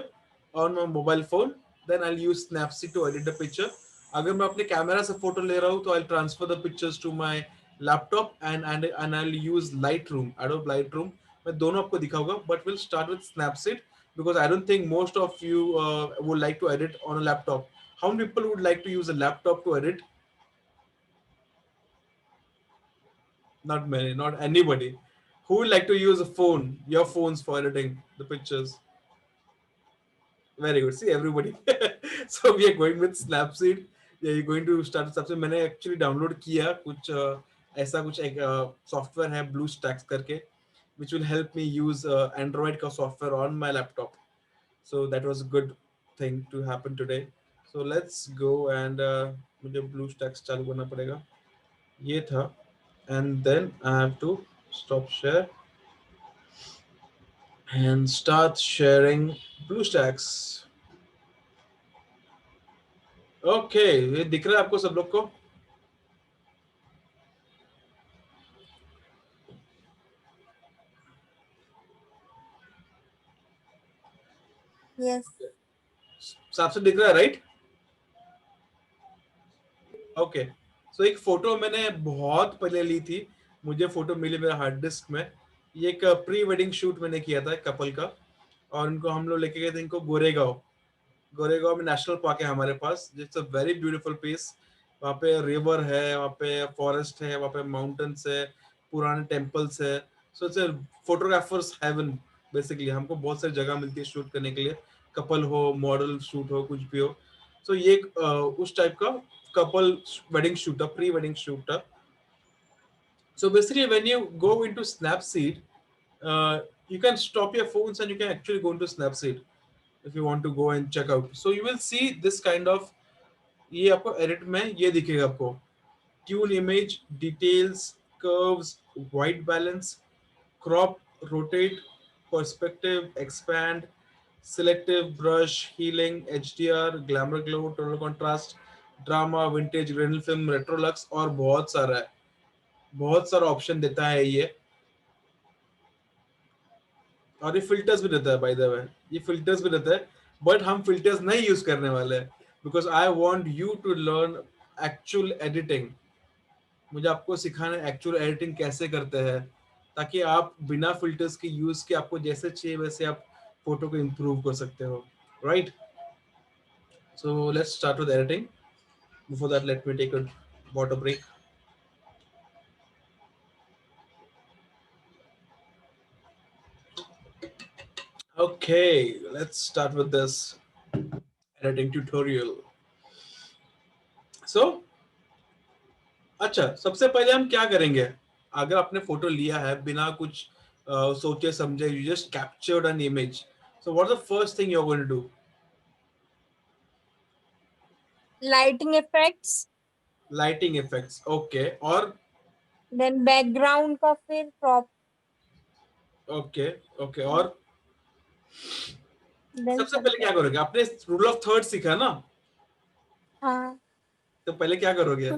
on my mobile phone, then I'll use Snapseed to edit the picture. अगर मैं अपने कैमरा से फोटो ले रहा हूँ तो I'll transfer the pictures to my laptop and I'll use Lightroom, Adobe Lightroom. मैं दोनों आपको दिखाऊंगा, but we'll start with Snapseed because I don't think most of you would like to edit on a laptop. How many people would like to use a laptop to edit? Not many, not anybody. Who would like to use a phone, your phones, for editing the pictures? Very good. See, everybody. So we are going with Snapseed. Yeah, you're going to start Snapseed. मैंने actually download किया कुछ ऐसा कुछ एक software है BlueStacks करके, which will help me use Android का software on my laptop. So that was a good thing to happen today. So let's go and मुझे BlueStacks चालू करना पड़ेगा। ये था, and then I have to stop share and start sharing BlueStacks. Okay, ये दिख रहा है आपको सब लोग को? Yes. साफ से दिख रहा है, राइट? ओके, सो एक फोटो मैंने बहुत पहले ली थी, मुझे फोटो मिली मेरे हार्ड डिस्क में। ये एक प्री वेडिंग शूट मैंने किया था कपल का, और इनको हम लोग लेके गए थे इनको गोरेगांव। गोरेगांव में नेशनल पार्क है हमारे पास, it's a very beautiful place. वहाँ पे रिवर है, वहाँ पे फॉरेस्ट है, वहाँ पे माउंटेन्स है, पुराने टेम्पल्स है। So it's a photographer's heaven basically. हमको बहुत सारी जगह मिलती है शूट करने के लिए, कपल हो, मॉडल शूट हो, कुछ भी हो। सो ये एक उस टाइप का कपल वेडिंग शूट था, प्री वेडिंग शूट था। So basically, when you go into Snapseed, you can stop your phones and you can actually go into Snapseed if you want to go and check out. So you will see this kind of, ये आपको edit में ये दिखेगा आपको, tune image, details, curves, white balance, crop, rotate, perspective, expand, selective, brush, healing, HDR, glamour glow, total contrast, drama, vintage, renal film, retro lux, और बहुत सारा है, बहुत सारा ऑप्शन देता है ये। और ये फिल्टर्स भी देता है, बाय द वे ये फिल्टर्स भी देता है, बट हम फिल्टर्स नहीं यूज करने वाले हैं, because I want you to learn actual editing. मुझे आपको सिखाना है एक्चुअल एडिटिंग कैसे करते हैं, ताकि आप बिना फिल्टर्स के यूज के आपको जैसे चाहिए वैसे आप फोटो को इम्प्रूव कर सकते हो, right? So let's start with editing. Before that let me take a water break. Okay, let's start with this editing tutorial. So, अच्छा, सबसे पहले हम क्या करेंगे? अगर आपने फोटो लिया है बिना कुछ सोचे समझे, you just captured an image. So, what's the first thing you're going to do? Lighting effects. Lighting effects. Okay. और Then background का फिर crop. okay, okay. और Then सबसे पहले क्या करोगे? आपने रूल ऑफ थर्ड सीखा ना? हाँ. तो पहले क्या करोगे?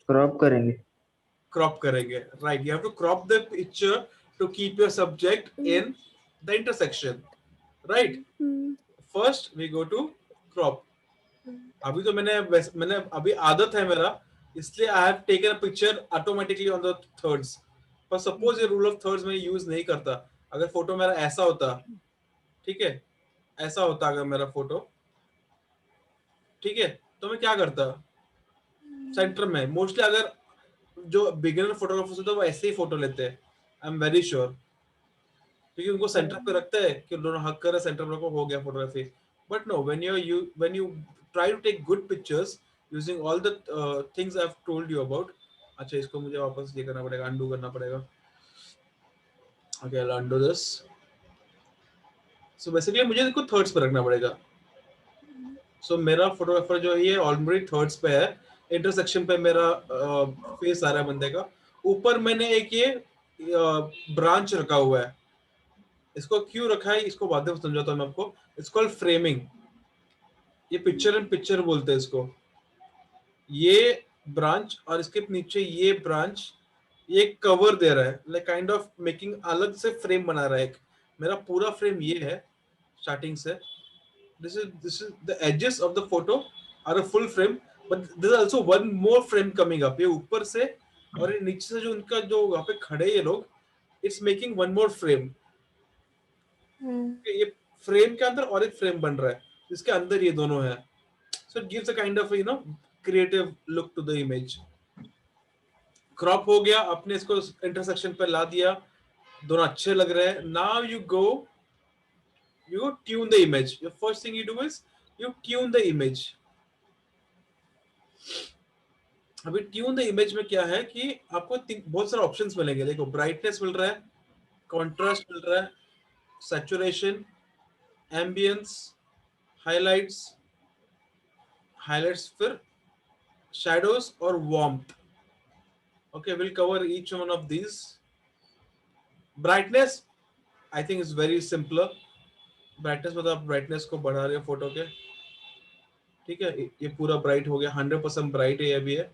क्रॉप करेंगे. Crop करेंगे. Right. You have to crop the picture to keep your subject in the intersection. Right. First we go to crop. अभी तो मैंने अभी आदत है मेरा, इसलिए I have taken a picture automatically on the thirds. पर suppose ये rule of thirds मैं यूज नहीं करता, अगर फोटो मेरा ऐसा होता, ठीक है, ऐसा होता अगर मेरा फोटो, ठीक है, तो मैं क्या करता? सेंटर में मोस्टली अगर जो बिगिनर फोटोग्राफर्स होते हैं वो ऐसे ही फोटो लेते हैं, आई एम वेरी श्योर, क्योंकि उनको सेंटर पे रखते हैं कि दोनों हक कर सेंटर पे हो गया photography. But no, when you try to take good pictures using all the things I have told you about. अच्छा, इसको मुझे वापस ये करना पड़ेगा, अनडू करना पड़ेगा. Okay, I will undo this. So basically मुझे इसको थर्ड्स पे रखना पड़ेगा. सो मेरा फोटोग्राफर जो है ये ऑलरेडी थर्ड्स पे है, इंटरसेक्शन पे मेरा फेस आ रहा है बंदे का. ऊपर मैंने एक ये ब्रांच रखा हुआ है. इसको क्यों रखा है इसको बाद में समझाता हूं मैं आपको. It's called framing. ये पिक्चर इन पिक्चर बोलते हैं इसको. ये ब्रांच और इसके नीचे ये ब्रांच, ये कवर दे रहा है, लाइक काइंड ऑफ मेकिंग अलग से फ्रेम बना रहा है. एक मेरा पूरा फ्रेम ये है स्टार्टिंग से. This is the edges of the photo are a full frame, but there's also one more frame coming up. ये ऊपर से और ये नीचे से जो उनका जो वहाँ पे खड़े ये लोग, it's making one more frame. ये फ्रेम के अंदर और एक फ्रेम बन रहा है, इसके अंदर ये दोनों है. So it gives a kind of creative look to the image. Crop हो गया, अपने इसको इंटरसेक्शन पे ला दिया, दोनों अच्छे लग रहे हैं. Now you tune the image. The first thing you do is you tune the image. अभी ट्यून द इमेज में क्या है कि आपको बहुत सारे ऑप्शंस मिलेंगे. देखो, ब्राइटनेस मिल रहा है, कॉन्ट्रास्ट मिल रहा है, सैचुरेशन, एम्बियंस, हाइलाइट्स, फिर शैडोज और warmth. Okay, will cover each one of these. Brightness I think is very simpler. Brightness मतलब आप ब्राइटनेस को बढ़ा रहे हो फोटो के, ठीक है. ये पूरा ब्राइट हो गया, 100% ब्राइट है. ये भी है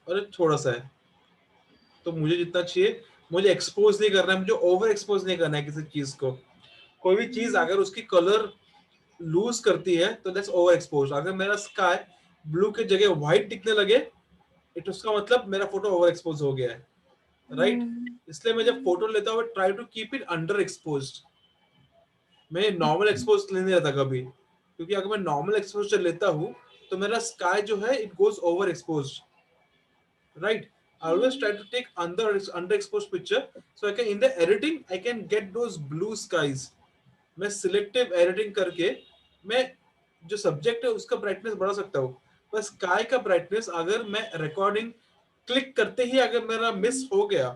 और थोड़ा सा है, तो मुझे जितना चाहिए, मुझे एक्सपोज नहीं करना है, मुझे ओवर एक्सपोज नहीं करना है किसी चीज को. कोई भी चीज अगर उसकी कलर लूज करती है तो दैट्स ओवर एक्सपोज. अगर मेरा स्काई ब्लू के जगह व्हाइट दिखने लगे, इट उसका मतलब मेरा फोटो ओवर एक्सपोज हो गया है, राइट? इसलिए मैं जब फोटो लेता हूँ try to keep it under exposed. मैं नॉर्मल एक्सपोज नहीं रहता कभी, क्योंकि अगर मैं नॉर्मल एक्सपोजर लेता हूँ तो मेरा स्काई जो है it goes over exposed, right? I always try to take underexposed picture so I can in the editing I can get those blue skies. मैं सिलेक्टिव एडिटिंग करके मैं जो सब्जेक्ट है उसका ब्राइटनेस बढ़ा सकता हूँ. पर स्काई का ब्राइटनेस अगर मैं रिकॉर्डिंग क्लिक करते ही अगर मेरा मिस हो गया,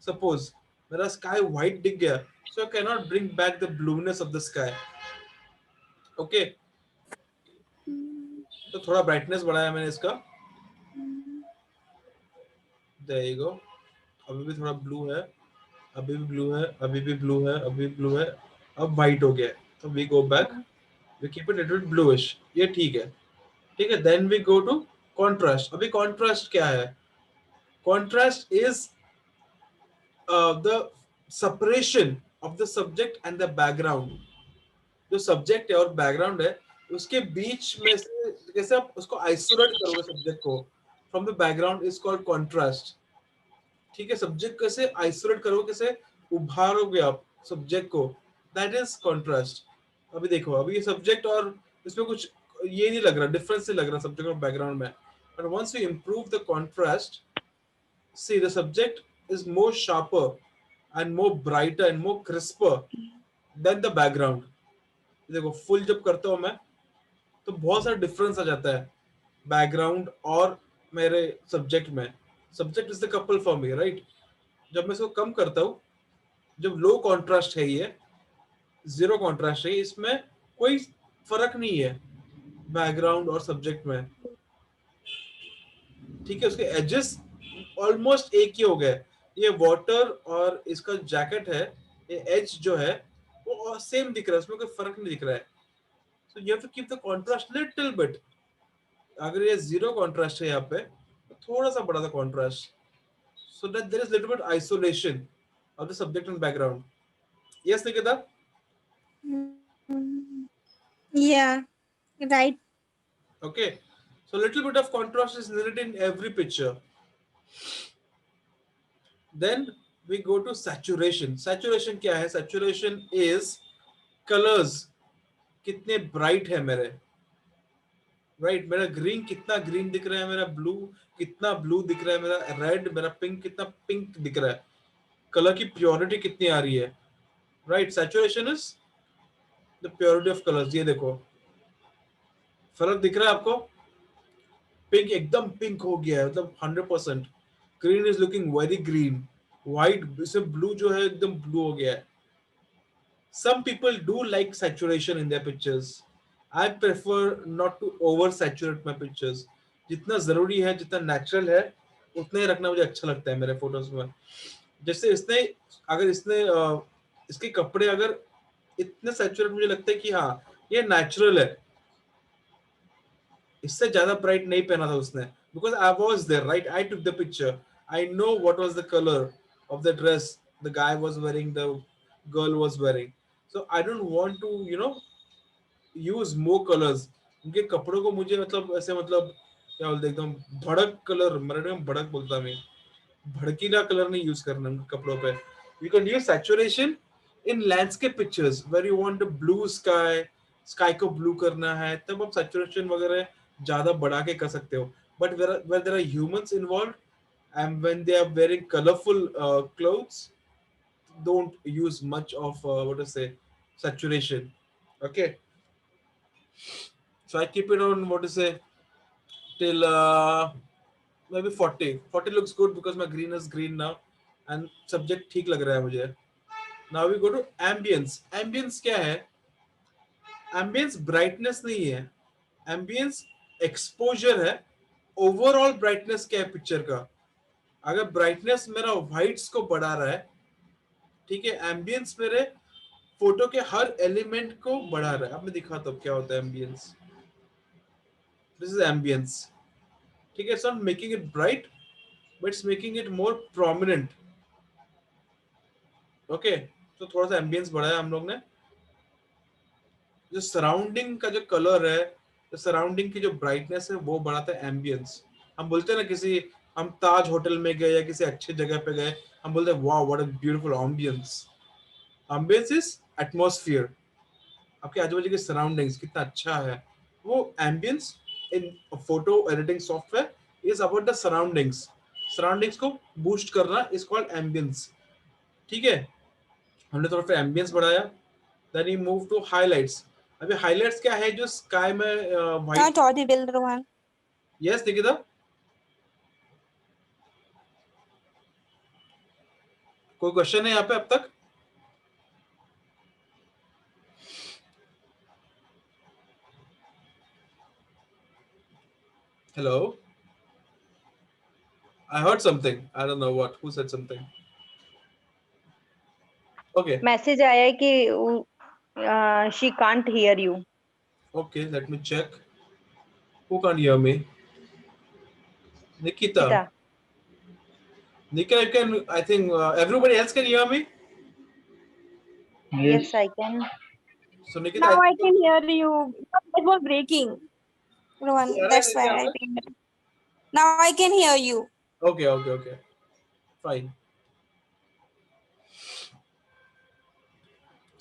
सपोज मेरा स्काई व्हाइट दिख गया, so I cannot bring back the blueness of the sky. Okay, तो थोड़ा ब्राइटनेस बढ़ाया मैंने इसका. There you go. अभी भी थोड़ा ब्लू है, अभी भी ब्लू है, अभी भी ब्लू है, अभी ब्लू है, अब व्हाइट हो गया. तो we go back, we keep it little bluish. ये ठीक है, ठीक है. Then we go to contrast. अभी कॉन्ट्रास्ट क्या है? Contrast is the separation of the subject and the background. जो सब्जेक्ट है और बैकग्राउंड है उसके बीच में से कैसे आप उसको आइसोलेट करोगे सब्जेक्ट को from the background is called contrast. ठीक है, सब्जेक्ट कैसे आइसोलेट करोगे, कैसे उभारोगे आप सब्जेक्ट को, दैट इज कॉन्ट्रास्ट. अभी देखो, अभी ये सब्जेक्ट और इसमें कुछ ये नहीं लग रहा, डिफरेंस नहीं लग रहा सब्जेक्ट और बैकग्राउंड में. But once you improve the contrast, see the subject is more sharper and more brighter and more crisper than the background. देखो फुल जब करता हूँ मैं तो बहुत सारा डिफरेंस आ जाता है बैकग्राउंड और मेरे सब्जेक्ट में. Subject is the couple for me, right. जब मैं इसको कम करता हूँ, जब लो कॉन्ट्रास्ट है, ये जीरो कॉन्ट्रास्ट है, इसमें कोई फर्क नहीं है बैकग्राउंड और सब्जेक्ट में. ठीक है, उसके एजेस ऑलमोस्ट एक ही हो गए. ये वाटर और इसका जैकेट है, ये एज जो है वो सेम दिख रहा है, उसमें कोई फर्क नहीं दिख रहा है. So you have to keep the contrast little bit. अगर ये जीरो कॉन्ट्रास्ट है यहाँ पे, तो थोड़ा सा बढ़ा the contrast, so that there is little bit isolation of the subject and background. Yes, Nikita? Yeah, right. Okay. So little bit of contrast is needed in every picture. Then we go to saturation. Saturation क्या है? Saturation is colors कितने bright है मेरे, राइट. मेरा ग्रीन कितना ग्रीन दिख रहा है, मेरा ब्लू कितना ब्लू दिख रहा है, मेरा रेड, मेरा पिंक कितना पिंक दिख रहा है, कलर की प्योरिटी कितनी आ रही है, right. Saturation is the purity of colours. ये देखो फर्क दिख रहा है आपको, पिंक एकदम पिंक हो गया है, मतलब 100%. Green is looking very green, white से ब्लू जो है एकदम ब्लू हो गया है. Some people do like saturation in their pictures. I prefer not to over saturate my pictures. जितना जरूरी है, जितना नेचुरल है, उतना ही रखना मुझे अच्छा लगता है मेरे फोटोज में. जैसे इसने, अगर इसने इसके कपड़े अगर इतने सैचुरेट, मुझे लगता है कि हाँ ये नेचुरल है, इससे ज्यादा ब्राइट नहीं पहना था उसने. Because I was there, right. I took the picture, I know what was the colour of the dress the guy was wearing, the girl was wearing. So I don't want to, use more colors. उनके कपड़ों को मुझे मतलब ऐसे, मतलब क्या बोलते, एकदम भड़क कलर, मराठी में भड़क बोलता मैं, भड़कीला कलर नहीं यूज करना उनके कपड़ों पे. You can use saturation in landscape pictures where you want a blue sky, sky को blue करना है, तब आप saturation वगैरह ज्यादा बढ़ा के कर सकते हो. But where there are humans involved and when they are wearing colorful clothes, don't use much of what to say, saturation. Okay, so I keep it on, what to say, till maybe 40 looks good because my green is green now and subject ठीक लग रहा है मुझे. Now we go to ambience. Ambience क्या है? Ambience brightness नहीं है, ambience exposure है. Overall brightness क्या है पिक्चर का? अगर brightness मेरा whites को बढ़ा रहा है, ठीक है, एम्बियंस मेरे फोटो के हर एलिमेंट को बढ़ा रहा है. अब मैं दिखाता हूँ क्या होता है एम्बियंस. दिस इज एम्बियंस, ठीक है. It's not making it bright but it's making it more prominent. Okay, तो थोड़ा सा एम्बियंस बढ़ाया हम लोग ने. जो सराउंडिंग का जो कलर है, जो सराउंडिंग की जो ब्राइटनेस है, वो बढ़ाता है एम्बियंस. हम बोलते हैं ना, किसी हम ताज होटल में गए या किसी अच्छी जगह पे गए, हम बोलते हैं wow what a beautiful ambience. Ambience is atmosphere, आपके आजू बाजू के सराउंडिंग्स कितना अच्छा है. वो ambience in photo editing software is about the surroundings. Surroundings को बूस्ट करना इज कॉल्ड एम्बियंस. ठीक है, हमने थोड़ा सा एम्बियंस बढ़ाया. Then we move to highlights. अभी हाइलाइट्स क्या है? जो स्काई में white. Not audible, Rohan. Yes Nikita, कोई क्वेश्चन है यहाँ पे अब तक? Hello, I heard something. I don't know what. Who said something? Okay. Message आया है कि she can't hear you. Okay, let me check. Who can't hear me? Nikita. Nikita, you can. I think everybody else can hear me. Yes, I can. So Nikita. Now I can hear you. It was breaking, Rohan. Yeah, That's right, why I yeah. think. Now I can hear you. Okay. Fine.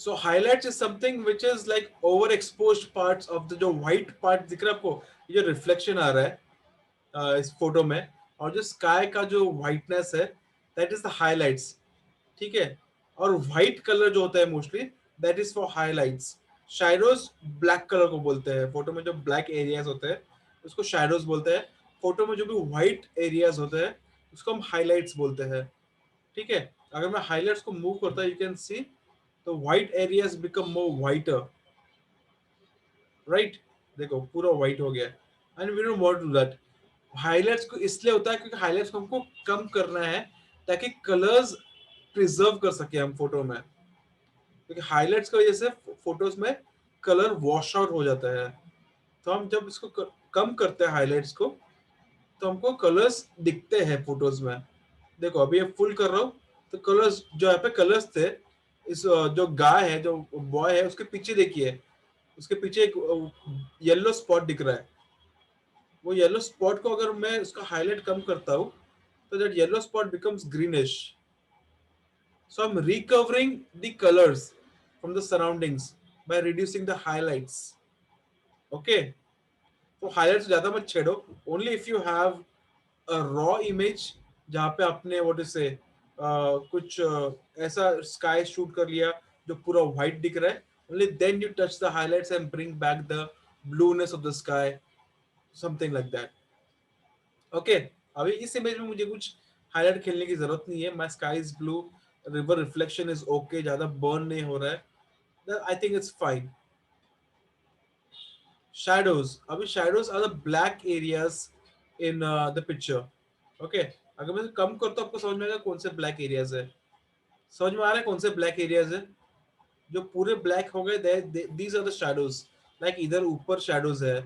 So highlights is something which is like overexposed parts of the जो white part दिख रहा है आपको, ये जो रिफ्लेक्शन आ रहा है इस फोटो में, और जो स्काई का जो व्हाइटनेस है, दैट इज द हाइलाइट्स. ठीक है. और व्हाइट कलर जो होता है mostly, that is for highlights. Shadows black colour को बोलते हैं. फोटो में जो ब्लैक एरियाज होते हैं उसको शैडोज बोलते हैं. फोटो में जो भी व्हाइट एरियाज होते हैं उसको हम हाइलाइट्स बोलते हैं. ठीक है. अगर मैं हाइलाइट्स को मूव करता हूं, यू कैन सी तो white areas become more whiter. Right. देखो पूरा व्हाइट हो गया. And we don't want to do that. Highlights को इसलिए होता है क्योंकि हाइलाइट्स को हमको कम करना है ताकि कलर्स प्रिजर्व कर सके हम फोटो में. क्योंकि हाइलाइट्स की वजह से फोटोज में कलर वॉश आउट हो जाता है. तो हम जब इसको कम करते हैं हाइलाइट्स को, तो हमको कलर्स दिखते हैं फोटोज में. देखो अभी ये फुल कर रहा हूँ तो कलर्स जो यहाँ पे कलर्स थे, इस जो गाय है, जो बॉय है, उसके पीछे देखिए, उसके पीछे एक येलो स्पॉट दिख रहा है. वो येलो स्पॉट को अगर मैं उसका हाईलाइट कम करता हूँ तो that yellow spot becomes greenish. So I'm recovering the colors from the surroundings by reducing the highlights. Okay. तो highlights ज्यादा मत छेड़ो. Only if you have a raw image जहाँ पे आपने what to say कुछ ऐसा sky shoot कर लिया जो पूरा white दिख रहा है, only then you touch the highlights and bring back the blueness of the sky, something like that. Okay. अभी इस इमेज में मुझे कुछ हाईलाइट खेलने की जरूरत नहीं है. My sky is blue, river reflection is okay, ज्यादा बर्न नहीं हो रहा है. I think it's fine. Shadows. अभी shadows are the black areas in the picture. Okay. अगर मैं कम करता हूँ आपको समझ में आएगा कौन से ब्लैक एरियाज है. समझ में आ रहा है कौन से ब्लैक एरियाज है जो पूरे ब्लैक हो गए. These are the shadows. Like इधर ऊपर शैडोज है.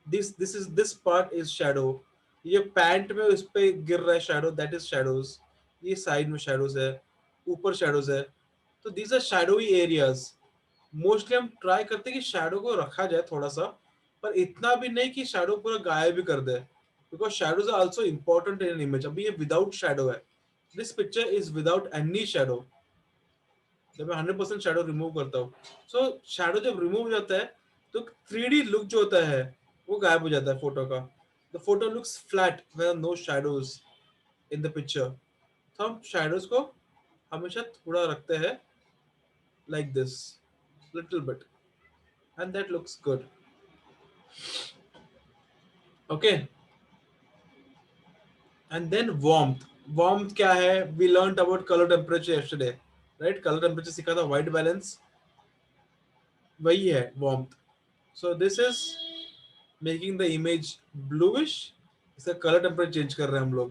This part is shadow. ये पैंट में उस पे गिर रहा है शैडो, दैट इज शैडोज. ये साइड में शैडोज है, ऊपर शैडोज है. तो these are shadowy areas. Mostly हम ट्राई करते हैं कि शैडो को रखा जाए थोड़ा सा, पर इतना भी नहीं कि शैडो पूरा गायब भी कर दे, because shadows are also important in an image. अभी ये विदाउट शैडो है. This picture is without any shadow. जब मैं 100% शैडो रिमूव करता हूँ, सो शैडो जब रिमूव हो जाता है तो 3D लुक जो होता है वो गायब हो जाता है फोटो का. The photo looks flat when no shadows in the picture. तो हम शैडोज को हमेशा थोड़ा रखते हैं like this, little bit, and that looks good. Okay. And then warmth. Warmth क्या है? We learned about colour temperature yesterday, right? Colour temperature सीखा था, व्हाइट बैलेंस, वही है warmth. So this is making the image bluish. इसका कलर टेम्परेचर चेंज कर रहे हैं हम लोग.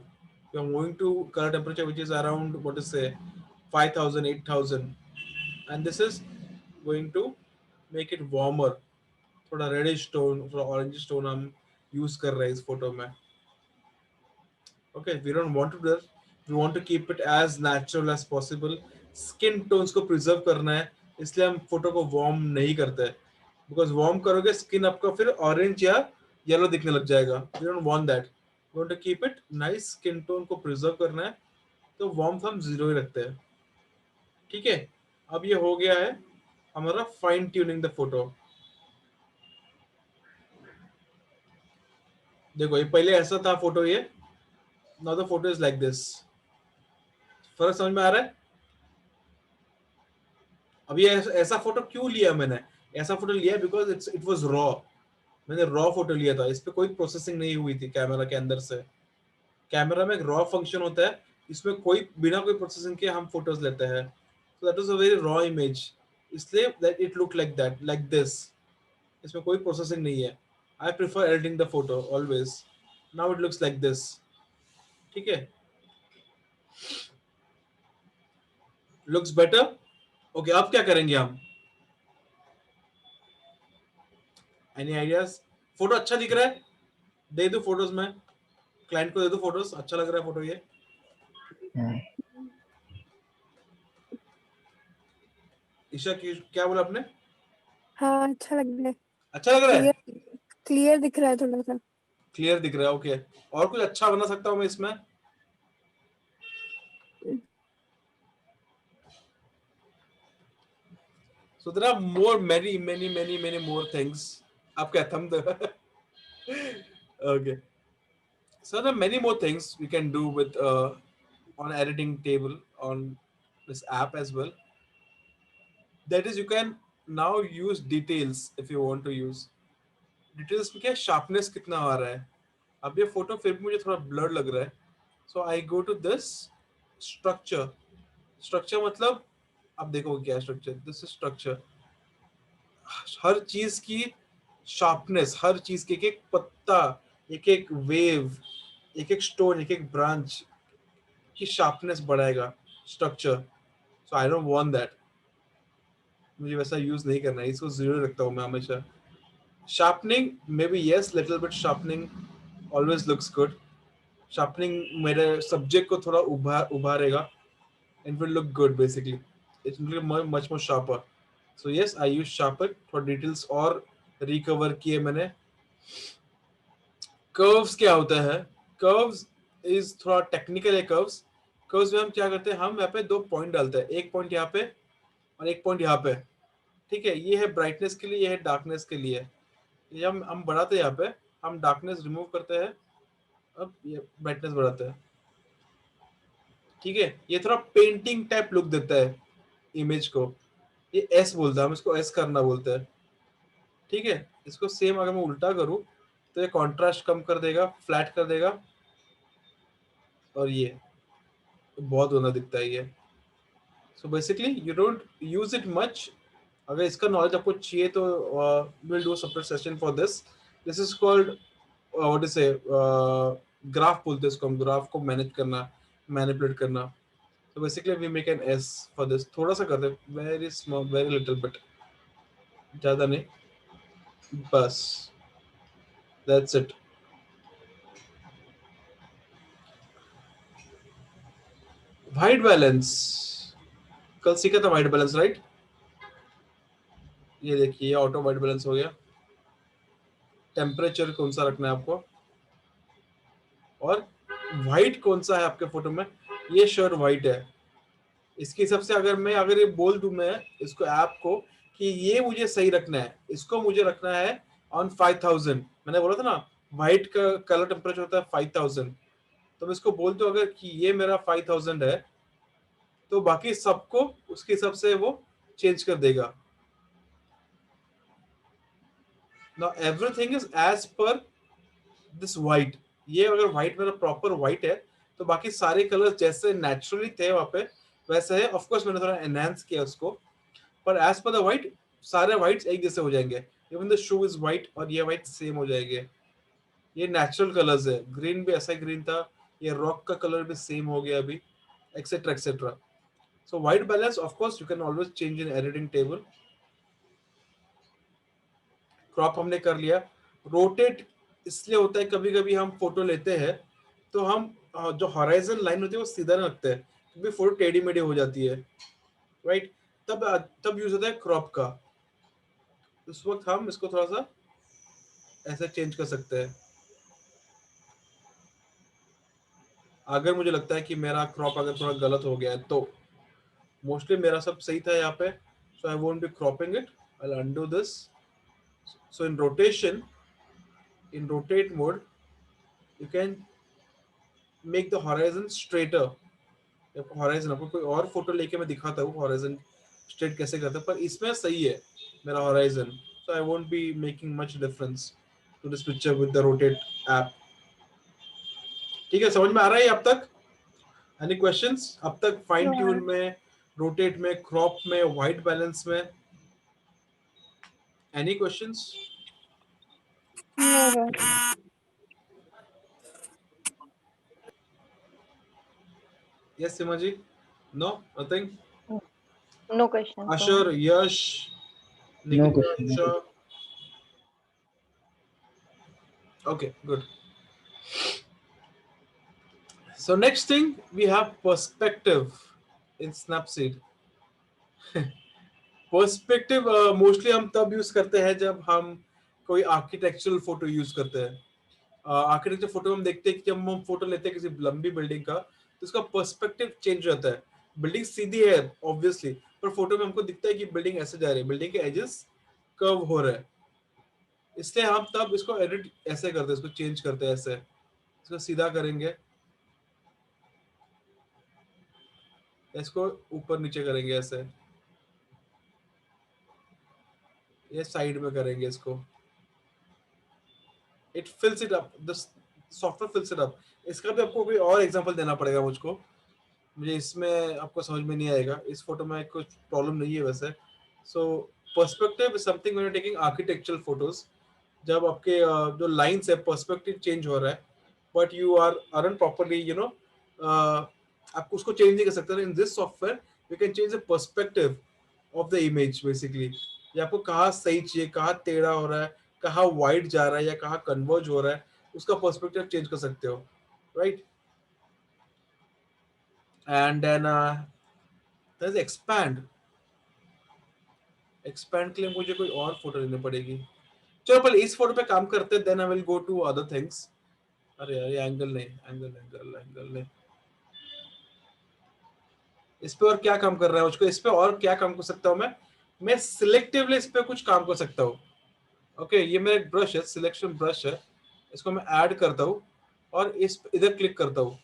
We are moving to colour temperature which is around what is say 5000 8000, and this is going to make it warmer. थोड़ा रेडिश टोन, थोड़ा ऑरेंज टोन हम यूज कर रहे हैं इस फोटो में. Okay, we don't want to do that. We want to keep it as natural as possible. Skin tones को preserve करना है, इसलिए हम फोटो को वार्म नहीं करते हैं. Because वार्म करोगे स्किन आपका फिर ऑरेंज या येलो दिखने लग जाएगा. We don't want that. We want to keep it nice. Skin tone को preserve करना है, तो वार्म हम 0 ही रखते हैं. ठीक है. अब ये हो गया है हमारा फाइन ट्यूनिंग द फोटो. देखो ये पहले ऐसा था फोटो, ये now the photo is like this. फर्क समझ में आ रहा है? अभी ऐसा फोटो क्यों लिया मैंने? ऐसा फोटो लिया बिकॉज इट वाज रॉ. मैंने रॉ फोटो लिया था, इस पे कोई प्रोसेसिंग नहीं हुई थी कैमरा के अंदर से. कैमरा में एक रॉ फंक्शन होता है, इसमें कोई बिना कोई प्रोसेसिंग के हम फोटोज लेते हैं. So that was a very raw image, इसलिए that it look like that, like this. इसमें कोई प्रोसेसिंग नहीं है. I prefer editing the photo always. Now it looks like this. ठीक है. Looks better. ओके, अब क्या करेंगे हम? Any ideas? फोटो अच्छा दिख रहा है? दे दो फोटोज में, क्लाइंट को दे दो फोटोज. अच्छा लग रहा है फोटो ये? ईशा क्या बोला आपने? हाँ अच्छा लग रहा है. अच्छा लग रहा है? क्लियर दिख रहा है थोड़ा सा. क्लियर दिख रहा है, ओके। और कुछ अच्छा बना सकता हूँ मैं इसमें? So there are many more things. आपके thumb okay. So there are many more things we can do with on editing table on this app as well. That is, you can now use details if you want to use details में क्या sharpness कितना आ रहा है. अब ये फोटो फिर भी मुझे थोड़ा ब्लर लग रहा है, so I go to this structure. Structure मतलब आप देखोगे क्या स्ट्रक्चर, दिस इज स्ट्रक्चर. हर चीज की शार्पनेस, हर चीज के एक एक पत्ता, एक एक वेव, एक एक स्टोन, एक एक ब्रांच की शार्पनेस बढ़ाएगा structure. So I don't want that. मुझे वैसा यूज नहीं करना है, इसको जीरो रखता हूँ मैं हमेशा. Sharpening may be yes, little bit sharpening always looks good. Sharpening मेरे सब्जेक्ट को थोड़ा उभारेगा and will look good basically. It will be much more sharper. So yes, I use sharpen for details. और recover किए मैंने. Curves क्या होता है? Curves is थोड़ा technical है. Curves में हम क्या करते हैं, हम यहाँ पे 2 पॉइंट डालते हैं, एक पॉइंट यहाँ पे और एक पॉइंट यहाँ पे. ठीक है, ये है ब्राइटनेस के लिए, ये है डार्कनेस के लिए. ये हम बढ़ाते हैं, यहाँ पे हम डार्कनेस रिमूव करते हैं, अब ये ब्राइटनेस बढ़ाते हैं. ठीक है, ये थोड़ा पेंटिंग टाइप लुक देता है इमेज को. ये एस बोलता है, हम इसको एस करना बोलते हैं. ठीक है, इसको सेम अगर मैं उल्टा करूं तो ये कंट्रास्ट कम कर देगा, फ्लैट कर देगा, और ये बहुत गंदा दिखता है ये. So basically you don't use it much. अगर इसका नॉलेज आपको चाहिए तो will do separate session for this. This is called what is से ग्राफ बोलते हैं इसको. हम ग्राफ को मैनेज करना, मैनिपुलेट करना. So basically we make an S for this. थोड़ा सा करते हैं, very small, very little bit, ज़्यादा नहीं, बस. That's it. White balance, कल सीखा था white balance, right? ये देखिए, ऑटो white balance हो गया. टेम्परेचर कौन सा रखना है आपको, और white कौन सा है आपके फोटो में. ये शर्ट white है, इसके हिसाब से अगर ये बोल दूं मैं इसको ऐप को कि ये मुझे सही रखना है, इसको मुझे रखना है ऑन 5000. मैंने बोला था ना व्हाइट का कलर टेम्परेचर होता है 5000. तो मैं इसको बोल दूं अगर कि ये मेरा 5000 है, तो बाकी सबको उसके हिसाब से वो चेंज कर देगा. Now everything is as per this white. ये अगर व्हाइट मेरा प्रॉपर व्हाइट है तो बाकी सारे कलर जैसे नेचुरली थे वहां पे वैसे है. ऑफ कोर्स मैंने थोड़ा एनहांस किया उसको, पर एज पर द व्हाइट सारे व्हाइट्स एक जैसे हो जाएंगे. Even the shoe is white और ये व्हाइट सेम हो जाएंगे. ये नेचुरल कलर्स है. ग्रीन भी ऐसा ही ग्रीन था, ये रॉक का कलर भी सेम हो गया अभी, etcetera etcetera. So white balance of course you can always change in editing table. Crop हमने कर लिया. रोटेट इसलिए होता है कभी कभी हम फोटो लेते हैं तो हम जो हॉराइजन लाइन होती है वो सीधा नहीं रखते हैं, क्योंकि फोटो टेढ़ी मेढ़ी हो जाती है, राइट. तब यूज होता है क्रॉप का. उस वक्त हम इसको थोड़ा सा ऐसे चेंज कर सकते हैं. अगर मुझे लगता है कि मेरा क्रॉप अगर थोड़ा गलत हो गया है तो मोस्टली मेरा सब सही था यहाँ पे, so I won't be cropping it. I will undo this. So in rotation, in rotate mode you can make the horizon straighter. horizon आपको कोई और फोटो लेके मैं दिखाता हूँ horizon straight कैसे करते हैं, पर इसमें सही है मेरा horizon, so I won't be making much difference to this picture with the rotate app. ठीक है, समझ में आ रहा है अब तक? Any questions अब तक fine tune में, rotate में, crop में, white balance में? Any questions? No, bro. Yes Sima ji? No, nothing. No questions. Ashar, Yash, No Nikita, question. Shah. Okay, good. So next thing we have perspective in Snapseed. Perspective mostly हम तब यूज करते हैं जब हम कोई आर्किटेक्चरल फोटो यूज करते हैं. आर्किटेक्चर फोटो में हम देखते हैं कि जब हम फोटो लेते हैं किसी लंबी बिल्डिंग का तो उसका पर्सपेक्टिव चेंज होता है। बिल्डिंग सीधी है ऑब्वियसली, पर फोटो में हमको दिखता है कि बिल्डिंग ऐसे जा रही है, बिल्डिंग के एजेस कर्व हो रहा है, इसलिए हम तब इसको एडिट ऐसे करते हैं, इसको चेंज करते हैं, ऐसे इसको सीधा करेंगे, इसको ऊपर नीचे करेंगे, ऐसे ये साइड में करेंगे इसको, it fills it up, the software fills it up. इसका भी आपको कोई और एग्जांपल देना पड़ेगा मुझको, मुझे इसमें आपको समझ में नहीं आएगा, इस फोटो में कुछ प्रॉब्लम नहीं है वैसे। So perspective is something when you taking architectural photos, जब आपके जो लाइंस है पर्सपेक्टिव चेंज हो रहा है, बट यू आर अरन प्रॉपर्ली यू नो, आप उसको चेंज नहीं कर सकते। In this software you can change the perspective of the image basically, ये आपको कहाँ सही चाहिए, कहाँ टेढ़ा हो रहा है, कहाँ वाइड जा रहा है या कहाँ कन्वर्ज हो रहा है, उसका पर्सपेक्टिव चेंज कर सकते हो, right. And then there's expand, expand के लिए मुझे कोई और फोटो लेनी पड़ेगी। चलो पहले इस फोटो पे काम करते हैं, then I will go to other things. अरे यार ये एंगल नहीं, एंगल नहीं, इस पे और क्या काम कर रहा है मुझको, इस पे और क्या काम कर सकता हूँ मैं सिलेक्टिवली इस पे कुछ काम कर सकता हूँ। ओके ये मेरा एक ब्रश है, सिलेक्शन ब्रश है, इसको मैं ऐड करता हूँ और इस इधर क्लिक करता हूँ।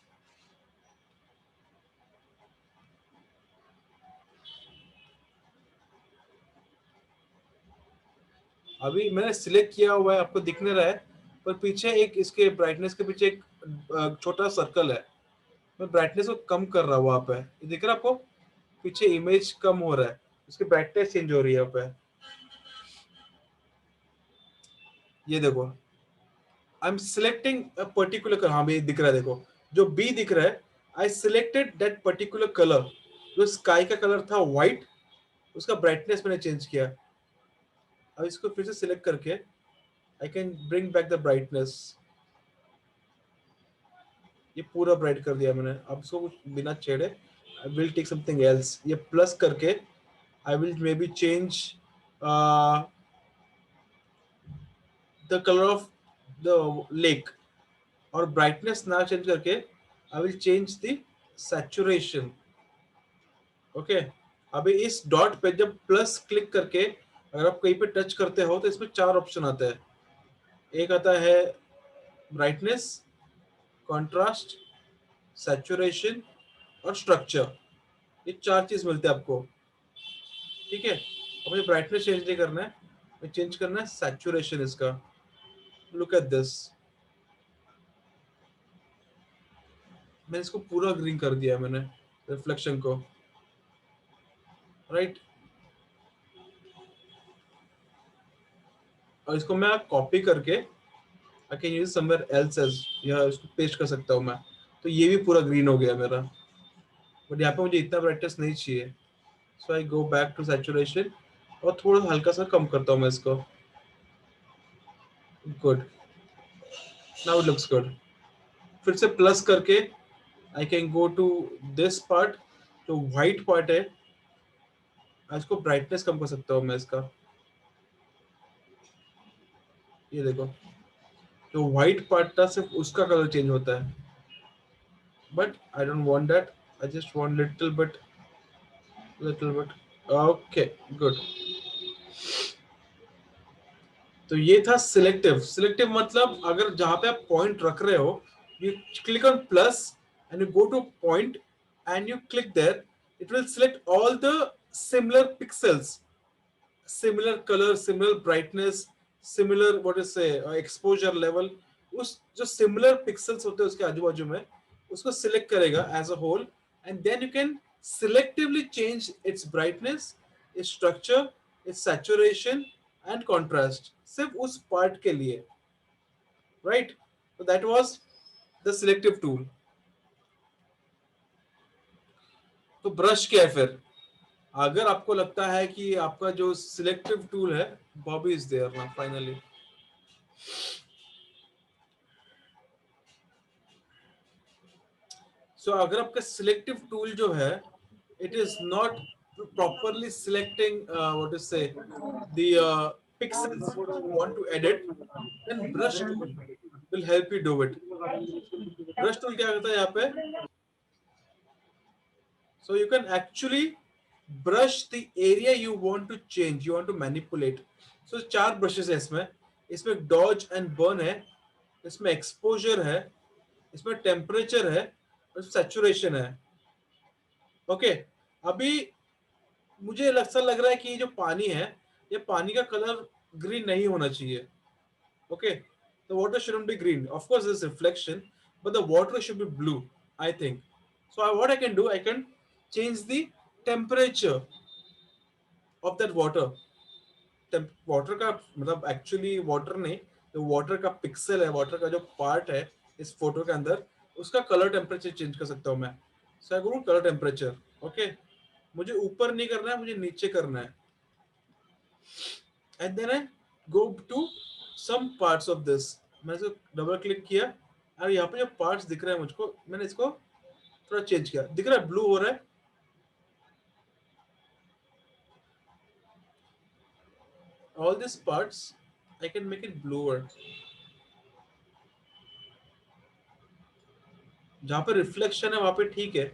अभी मैंने सिलेक्ट किया हुआ है, आपको दिख नहीं रहा है, पर पीछे एक इसके ब्राइटनेस के पीछे एक छोटा सर्कल है, मैं ब्राइटनेस को कम कर रहा हूँ। वहां पे ये दिख रहा है आपको, पीछे इमेज कम हो रहा है, उसकी ब्राइटनेस चेंज हो रही है यहाँ पे, ये देखो I am selecting a particular colour. हाँ भाई दिख रहा है, देखो जो बी दिख रहा है, I selected that particular colour, जो स्काई का कलर था व्हाइट, उसका ब्राइटनेस मैंने चेंज किया। अब इसको फिर से सिलेक्ट करके I can bring back the brightness, ये पूरा ब्राइट कर दिया मैंने। अब इसको कुछ बिना छेड़े I will take something else, ये प्लस करके I will maybe change the colour of the lake, और ब्राइटनेस ना चेंज करके I will change the saturation. Okay अभी इस डॉट पे जब प्लस क्लिक करके अगर आप कहीं पे टच करते हो तो इसमें 4 ऑप्शन आते हैं, एक आता है ब्राइटनेस, कॉन्ट्रास्ट, सैचुरेशन और स्ट्रक्चर, ये 4 चीज मिलते हैं आपको। ठीक है अब मुझे ब्राइटनेस चेंज नहीं करना है, मैं चेंज करना है सैचुरेशन इसका। लुक एट दिस, मैंने इसको पूरा ग्रीन कर दिया मैंने रिफ्लेक्शन को, राइट। और इसको मैं कॉपी करके I can use somewhere else as, या इसको पेस्ट कर सकता हूँ मैं, तो ये भी पूरा ग्रीन हो गया मेरा, बट यहाँ पे मुझे इतना ब्राइटनेस नहीं चाहिए। So I go back to saturation और थोड़ा हल्का सा कम करता हूँ मैं इसको। Good, now it looks good. फिर से प्लस करके I can go to this part, जो व्हाइट पार्ट है, इसको ब्राइटनेस कम कर सकता हूँ मैं इसका। ये देखो जो व्हाइट पार्ट था सिर्फ उसका कलर चेंज होता है, but I don't want that, I just want little bit. Okay good. तो ये था सिलेक्टिव। सिलेक्टिव मतलब अगर जहां पे आप पॉइंट रख रहे हो, you click on plus and you go two point and you click there, it will select all the similar pixels, similar color, similar brightness, similar what is say exposure level, उस जो similar pixels होते हैं उसके आजू बाजू में, उसको select करेगा as a whole, and then you can selectively change its brightness, its structure, its saturation and contrast सिर्फ उस part के लिए, right? So that was the selective tool. तो ब्रश क्या है फिर? अगर आपको लगता है कि आपका जो सिलेक्टिव टूल है, बॉबी इज देयर ना फाइनली। सो अगर आपका सिलेक्टिव टूल जो है, it is not properly selecting what to say the pixels you want to edit, then brush tool will help you do it. Brush tool क्या करता है यहाँ पे? So you can actually brush the area you want to change, you want to manipulate. So 4 brushes है इसमें. इसमें dodge and burn है, इसमें exposure है, इसमें temperature है, और saturation है. ओके अभी मुझे ऐसा लग रहा है कि ये जो पानी है, ये पानी का कलर ग्रीन नहीं होना चाहिए. Okay the water shouldn't be green. Of course there's reflection, but the water should be blue, I think. So what I can do, I can change the temperature of that water. Water का मतलब एक्चुअली वाटर नहीं, जो वाटर का पिक्सल है, वाटर का जो पार्ट है इस फोटो के अंदर, उसका कलर टेम्परेचर चेंज कर सकता हूँ मैं. So I go colour temperature. Okay मुझे ऊपर नहीं करना है, मुझे नीचे करना है. And then I go to some parts of this. मैंने इसको डबल क्लिक किया और यहाँ पे जो पार्ट्स दिख रहे हैं मुझको, मैंने इसको थोड़ा चेंज किया. दिख रहा है ब्लू हो रहा है. All these parts I can make it bluer. जहाँ पे रिफ्लेक्शन है वहां पे ठीक है,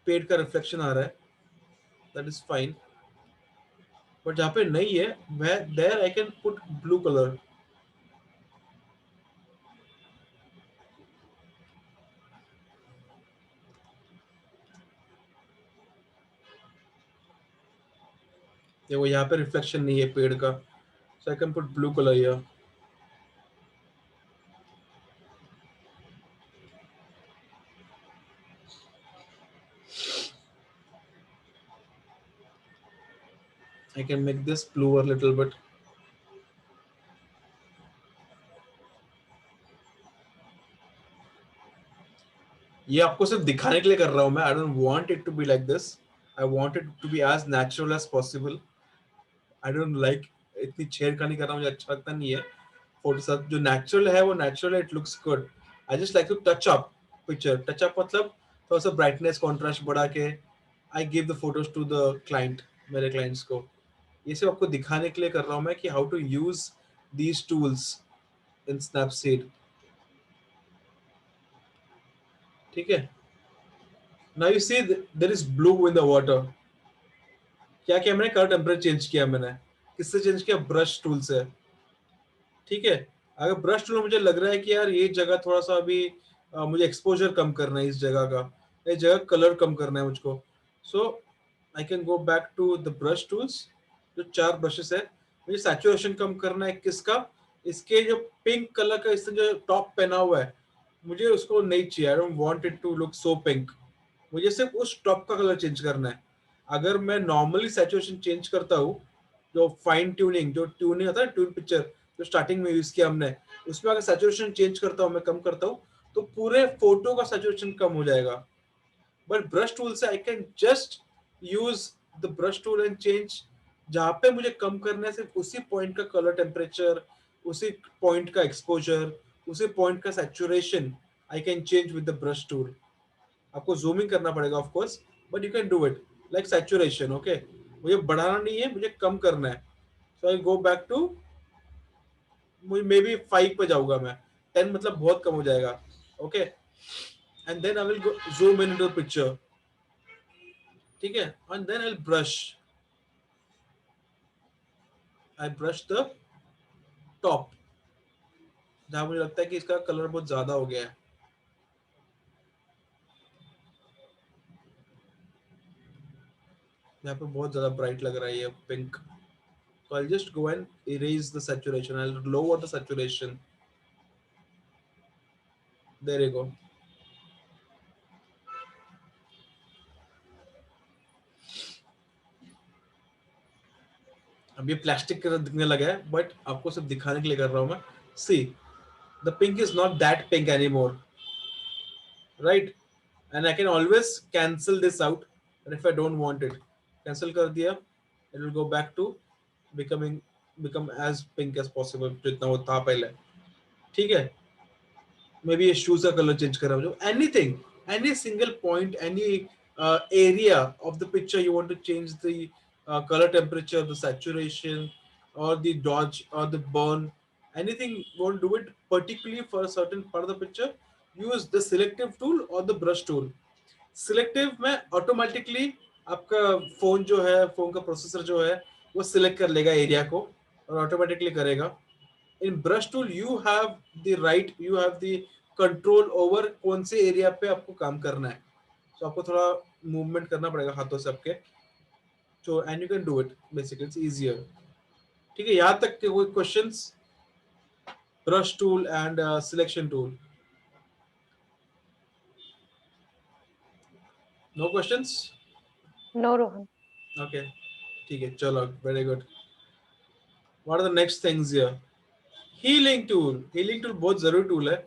पेड़ का रिफ्लेक्शन आ रहा है, that is fine. बट जहाँ पे नहीं है, there I can put blue color. देखो यहाँ पे रिफ्लेक्शन नहीं है पेड़ का, so I can put blue color here. I can make this bluer a little bit. ये आपको सिर्फ दिखाने के लिए कर रहा हूँ मैं. I don't want it to be like this. I want it to be as natural as possible. I don't like इतनी छेड़खानी करना मुझे अच्छा लगता नहीं है. फोटो साथ जो नेचुरल है वो नेचुरल है, it looks good. I just like to touch up picture. Touch up मतलब थोड़ा सा ब्राइटनेस कॉन्ट्रास्ट बढ़ा के I give the photos to the client, मेरे क्लाइंट्स को. ये सब आपको दिखाने के लिए कर रहा हूँ मैं कि how to use these tools in Snapseed. ठीक है. Now you see there is blue in the water. क्या किया मैंने? कलर टेम्परेचर चेंज किया मैंने. किससे चेंज किया? ब्रश टूल से. ठीक है. अगर ब्रश टूल मुझे लग रहा है कि यार ये जगह थोड़ा सा अभी मुझे एक्सपोजर कम करना है, इस जगह का, इस जगह कलर कम करना है मुझको, so I can go back to the brush tools. जो 4 ब्रशेस है, मुझे सैचुरेशन कम करना है. किसका? इसके जो पिंक कलर का इसने जो टॉप पहना हुआ है, मुझे उसको नहीं चाहिए. I don't want it to look so pink. मुझे सिर्फ उस टॉप का कलर चेंज करना है. अगर मैं नॉर्मली सैचुरेशन चेंज करता हूँ, जो फाइन ट्यूनिंग, जो ट्यूनिंग होता है, ट्यून पिक्चर जो स्टार्टिंग में यूज किया हमने, उसमें अगर सैचुरेशन चेंज करता हूँ, मैं कम करता हूँ, तो पूरे फोटो का सैचुरेशन कम हो जाएगा. बट ब्रश टूल से I can just use the brush tool and change. जहाँ पे मुझे कम करना है, सिर्फ उसी पॉइंट का कलर टेम्परेचर, उसी पॉइंट का एक्सपोजर, उसी पॉइंट का saturation I can change with the brush tool. आपको जूमिंग करना पड़ेगा of course, but you can do it like saturation. Okay मुझे बढ़ाना नहीं है, मुझे कम करना है. So I go back to, maybe 5 पे जाऊंगा मैं. 10 मतलब बहुत कम हो जाएगा. Okay and then I will go zoom in into the picture. ठीक है. And then I will brush. I brush the top, जहां मुझे लगता है कि इसका कलर बहुत ज्यादा हो गया है. यहाँ पे बहुत ज्यादा ब्राइट लग रहा है ये pink. So I'll just go and erase the saturation. I'll lower the saturation. There you go. अब ये प्लास्टिक की तरह दिखने लगा है, बट आपको सिर्फ दिखाने के लिए कर रहा हूं मैं. See, the pink is not that pink anymore, right? And I can always cancel this out. And if I don't want it, cancel कर दिया, it will go back to become as pink as possible, जितना वो था पहले. ठीक है. मे बी ये शूज का कलर चेंज कर रहा हूँ. Anything, any single point, any area of the picture you want to change the colour temperature, the saturation और द डॉज और the burn, anything won't do it particularly for a certain part of the picture, use the selective tool or the brush tool. Selective में ऑटोमेटिकली आपका फोन जो है, फोन का प्रोसेसर जो है वो सिलेक्ट कर लेगा एरिया को और ऑटोमेटिकली करेगा. In brush tool you have the right, you have the control over कौन से एरिया पे आपको काम करना है. तो आपको थोड़ा मूवमेंट करना पड़ेगा हाथों से आपके, तो and you can do it. Basically it's easier. ठीक है, यहाँ तक के कोई questions? Brush tool and selection tool. No questions? No Rohan. Okay, ठीक है, चलो, very good. What are the next things here? Healing tool. Healing tool बहुत जरूरी टूल है.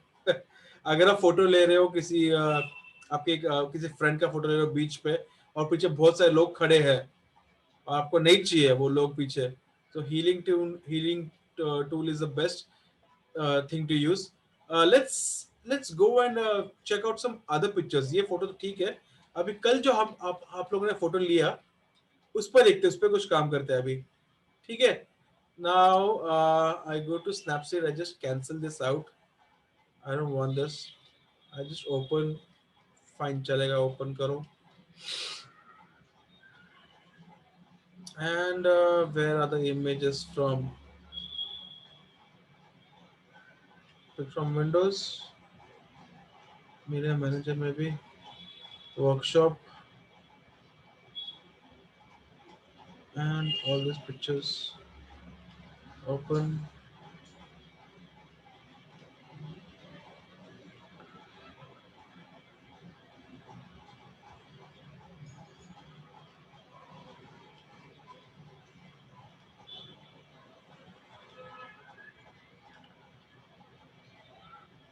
अगर आप फोटो ले रहे हो किसी आपके किसी फ्रेंड का फोटो ले रहे हो बीच पे और पीछे बहुत सारे लोग खड़े हैं और आपको नहीं चाहिए वो लोग पीछे, तो healing tool is the best thing to use. Let's go and check out some other pictures. ये फोटो तो ठीक है, अभी कल जो हम आप लोगों ने फोटो लिया उस पर देखते, उस पर कुछ काम करते हैं अभी. ठीक है. Now I go to Snapseed. I just cancel this out. I don't want this. I just open. Fine, चलेगा, open करो. And where are the images from? Pick from Windows. Media Manager maybe. Workshop. And all these pictures. Open.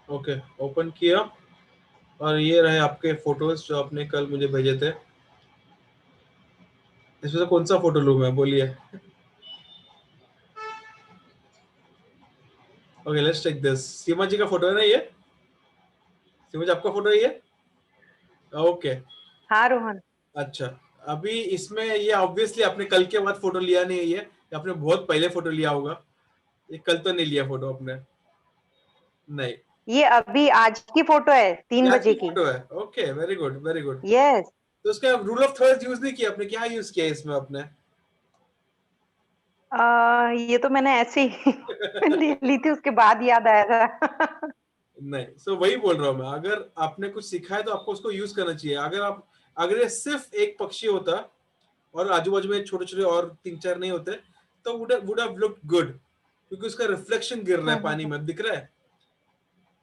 Okay, open किया और ये रहे आपके फोटोज जो आपने कल मुझे भेजे थे. इसमें से कौन सा फोटो लूं मैं, बोलिए. Okay, let's take this. Seema ji का फोटो है ना ये? सीमा जी आपका फोटो है ये? ओके. हाँ रोहन. अच्छा, अभी इसमें ये ऑब्वियसली आपने कल के बाद फोटो लिया नहीं है, ये आपने बहुत पहले फोटो लिया होगा. ये कल तो नहीं लिया फोटो आपने? नहीं, ये अभी आज की फोटो है, 3 बजे की. फोटो है. Okay, very good, very good. Yes. तो उसका रूल ऑफ थर्ड्स यूज नहीं किया आपने? क्या यूज किया इसमें आपने? ये तो मैंने ऐसे ही ले ली थी, उसके बाद याद आया था. नहीं, सो वही बोल रहा हूँ मैं. अगर आपने कुछ सीखा है तो आपको उसको यूज करना चाहिए. अगर ये सिर्फ एक पक्षी होता और आजू बाजू में छोटे छोटे और 3-4 नहीं होते तो वुड हैव लुक्ड गुड, क्योंकि उसका रिफ्लेक्शन गिर रहा है पानी में, दिख रहा है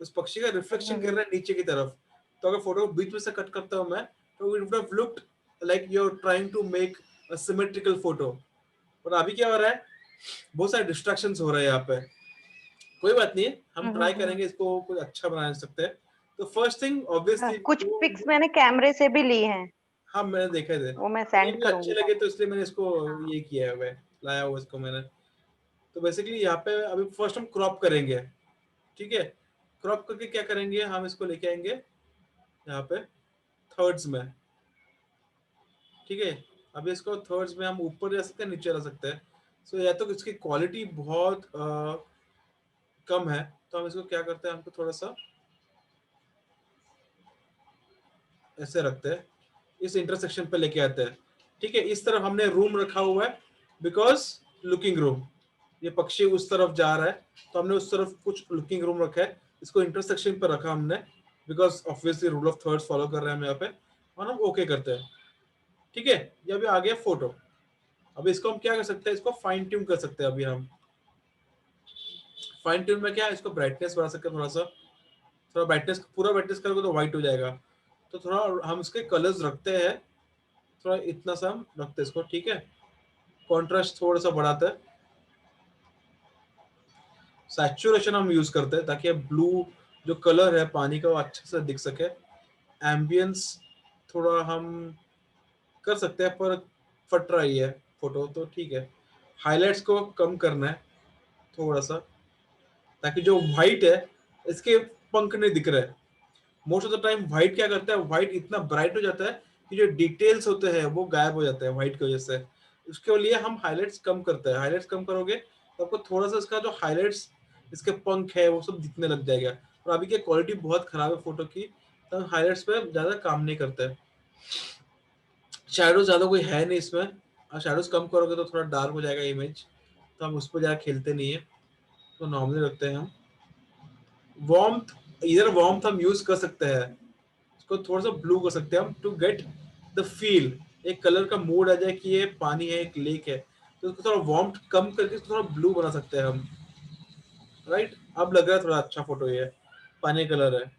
उस पक्षी का रिफ्लेक्शन गिर रहा है नीचे की तरफ. तो अगर फोटो बीच में से कट करता हूं मैं तो it would have looked like you are trying to make a symmetrical photo. और अभी क्या हो रहा है, बहुत सारे डिस्ट्रैक्शंस हो रहे हैं यहाँ पे. कोई बात नहीं है, हम ट्राई करेंगे इसको कुछ अच्छा बना सकते हैं. तो फर्स्ट थिंग ऑब्वियसली कुछ पिक्स मैंने कैमरे से भी ली हैं. हाँ, मैंने देखे थे, वो मैं सेंड अच्छे करूंगी. लगे तो इसलिए मैंने इसको ये किया है, लाया हुआ इसको मैंने. तो बेसिकली यहाँ पे अभी फर्स्ट हम क्रॉप करेंगे. ठीक है, क्रॉप करके क्या करेंगे, हम इसको लेके आएंगे यहाँ पे थर्ड्स में. ठीक है, अभी इसको थर्ड्स में हम ऊपर जा सकते हैं, नीचे ला सकते हैं. सो या तो इसकी क्वालिटी बहुत कम है, तो हम इसको क्या करते हैं, हमको थोड़ा सा ऐसे रखते हैं, इस इंटरसेक्शन पे लेके आते हैं. ठीक है, इस तरफ हमने रूम रखा हुआ है बिकॉज लुकिंग रूम. ये पक्षी उस तरफ जा रहा है तो हमने उस तरफ कुछ लुकिंग रूम रखा है. इसको इंटरसेक्शन पे रखा हमने because obviously rule of thirds follow कर रहे हैं हम यहाँ पे, और हम ओके करते हैं. ठीक है, ये अभी आ गया फोटो. अभी इसको हम क्या कर सकते हैं, इसको फाइन ट्यून कर सकते हैं. अभी हम फाइन ट्यून में क्या है, इसको ब्राइटनेस बढ़ा सकते हैं, थोड़ा ब्राइटनेस, पूरा ब्राइटनेस करोगे तो व्हाइट हो जाएगा. तो थोड़ा हम इसके कलर्स रखते हैं, थोड़ा इतना सा हम रखते हैं इसको. ठीक है, कॉन्ट्रास्ट थोड़ा सा बढ़ाते हैं, सैचुरेशन हम यूज करते हैं ताकि ब्लू जो कलर है पानी का वो अच्छे से दिख सके. एम्बियंस थोड़ा हम कर सकते हैं पर फट रही है फोटो, तो ठीक है. हाइलाइट्स को कम करना है थोड़ा सा, ताकि जो व्हाइट है इसके पंख नहीं दिख रहे. Most of the time white क्या करता है, व्हाइट इतना ब्राइट हो जाता है कि जो डिटेल्स होते हैं वो गायब हो जाते हैं व्हाइट की वजह से. उसके लिए हम हाइलाइट्स कम करते हैं. हाइलाइट्स कम करोगे तो आपको थोड़ा सा इसका जो हाइलाइट्स इसके पंख है वो सब दिखने लग जाएगा। और अभी की क्वालिटी बहुत खराब है फोटो की, तो हाईलाइट्स पे ज्यादा काम नहीं करते। शैडो ज्यादा कोई है नहीं इसमें, और शैडोज कम करोगे तो थोड़ा डार्क हो जाएगा इमेज, तो हम उस पर ज्यादा खेलते नहीं है, तो नॉर्मली रखते हैं हम। वार्मथ, इधर वार्मथ हम यूज कर सकते हैं, इसको थोड़ा सा ब्लू कर सकते हैं हम टू गेट द फील, एक कलर का मूड आ जाए कि ये पानी है, एक लेक है, तो उसको थोड़ा वार्मथ कम करके थोड़ा ब्लू बना सकते हैं हम, राइट। अब लग रहा है थोड़ा अच्छा फोटो, ये पानी कलर है।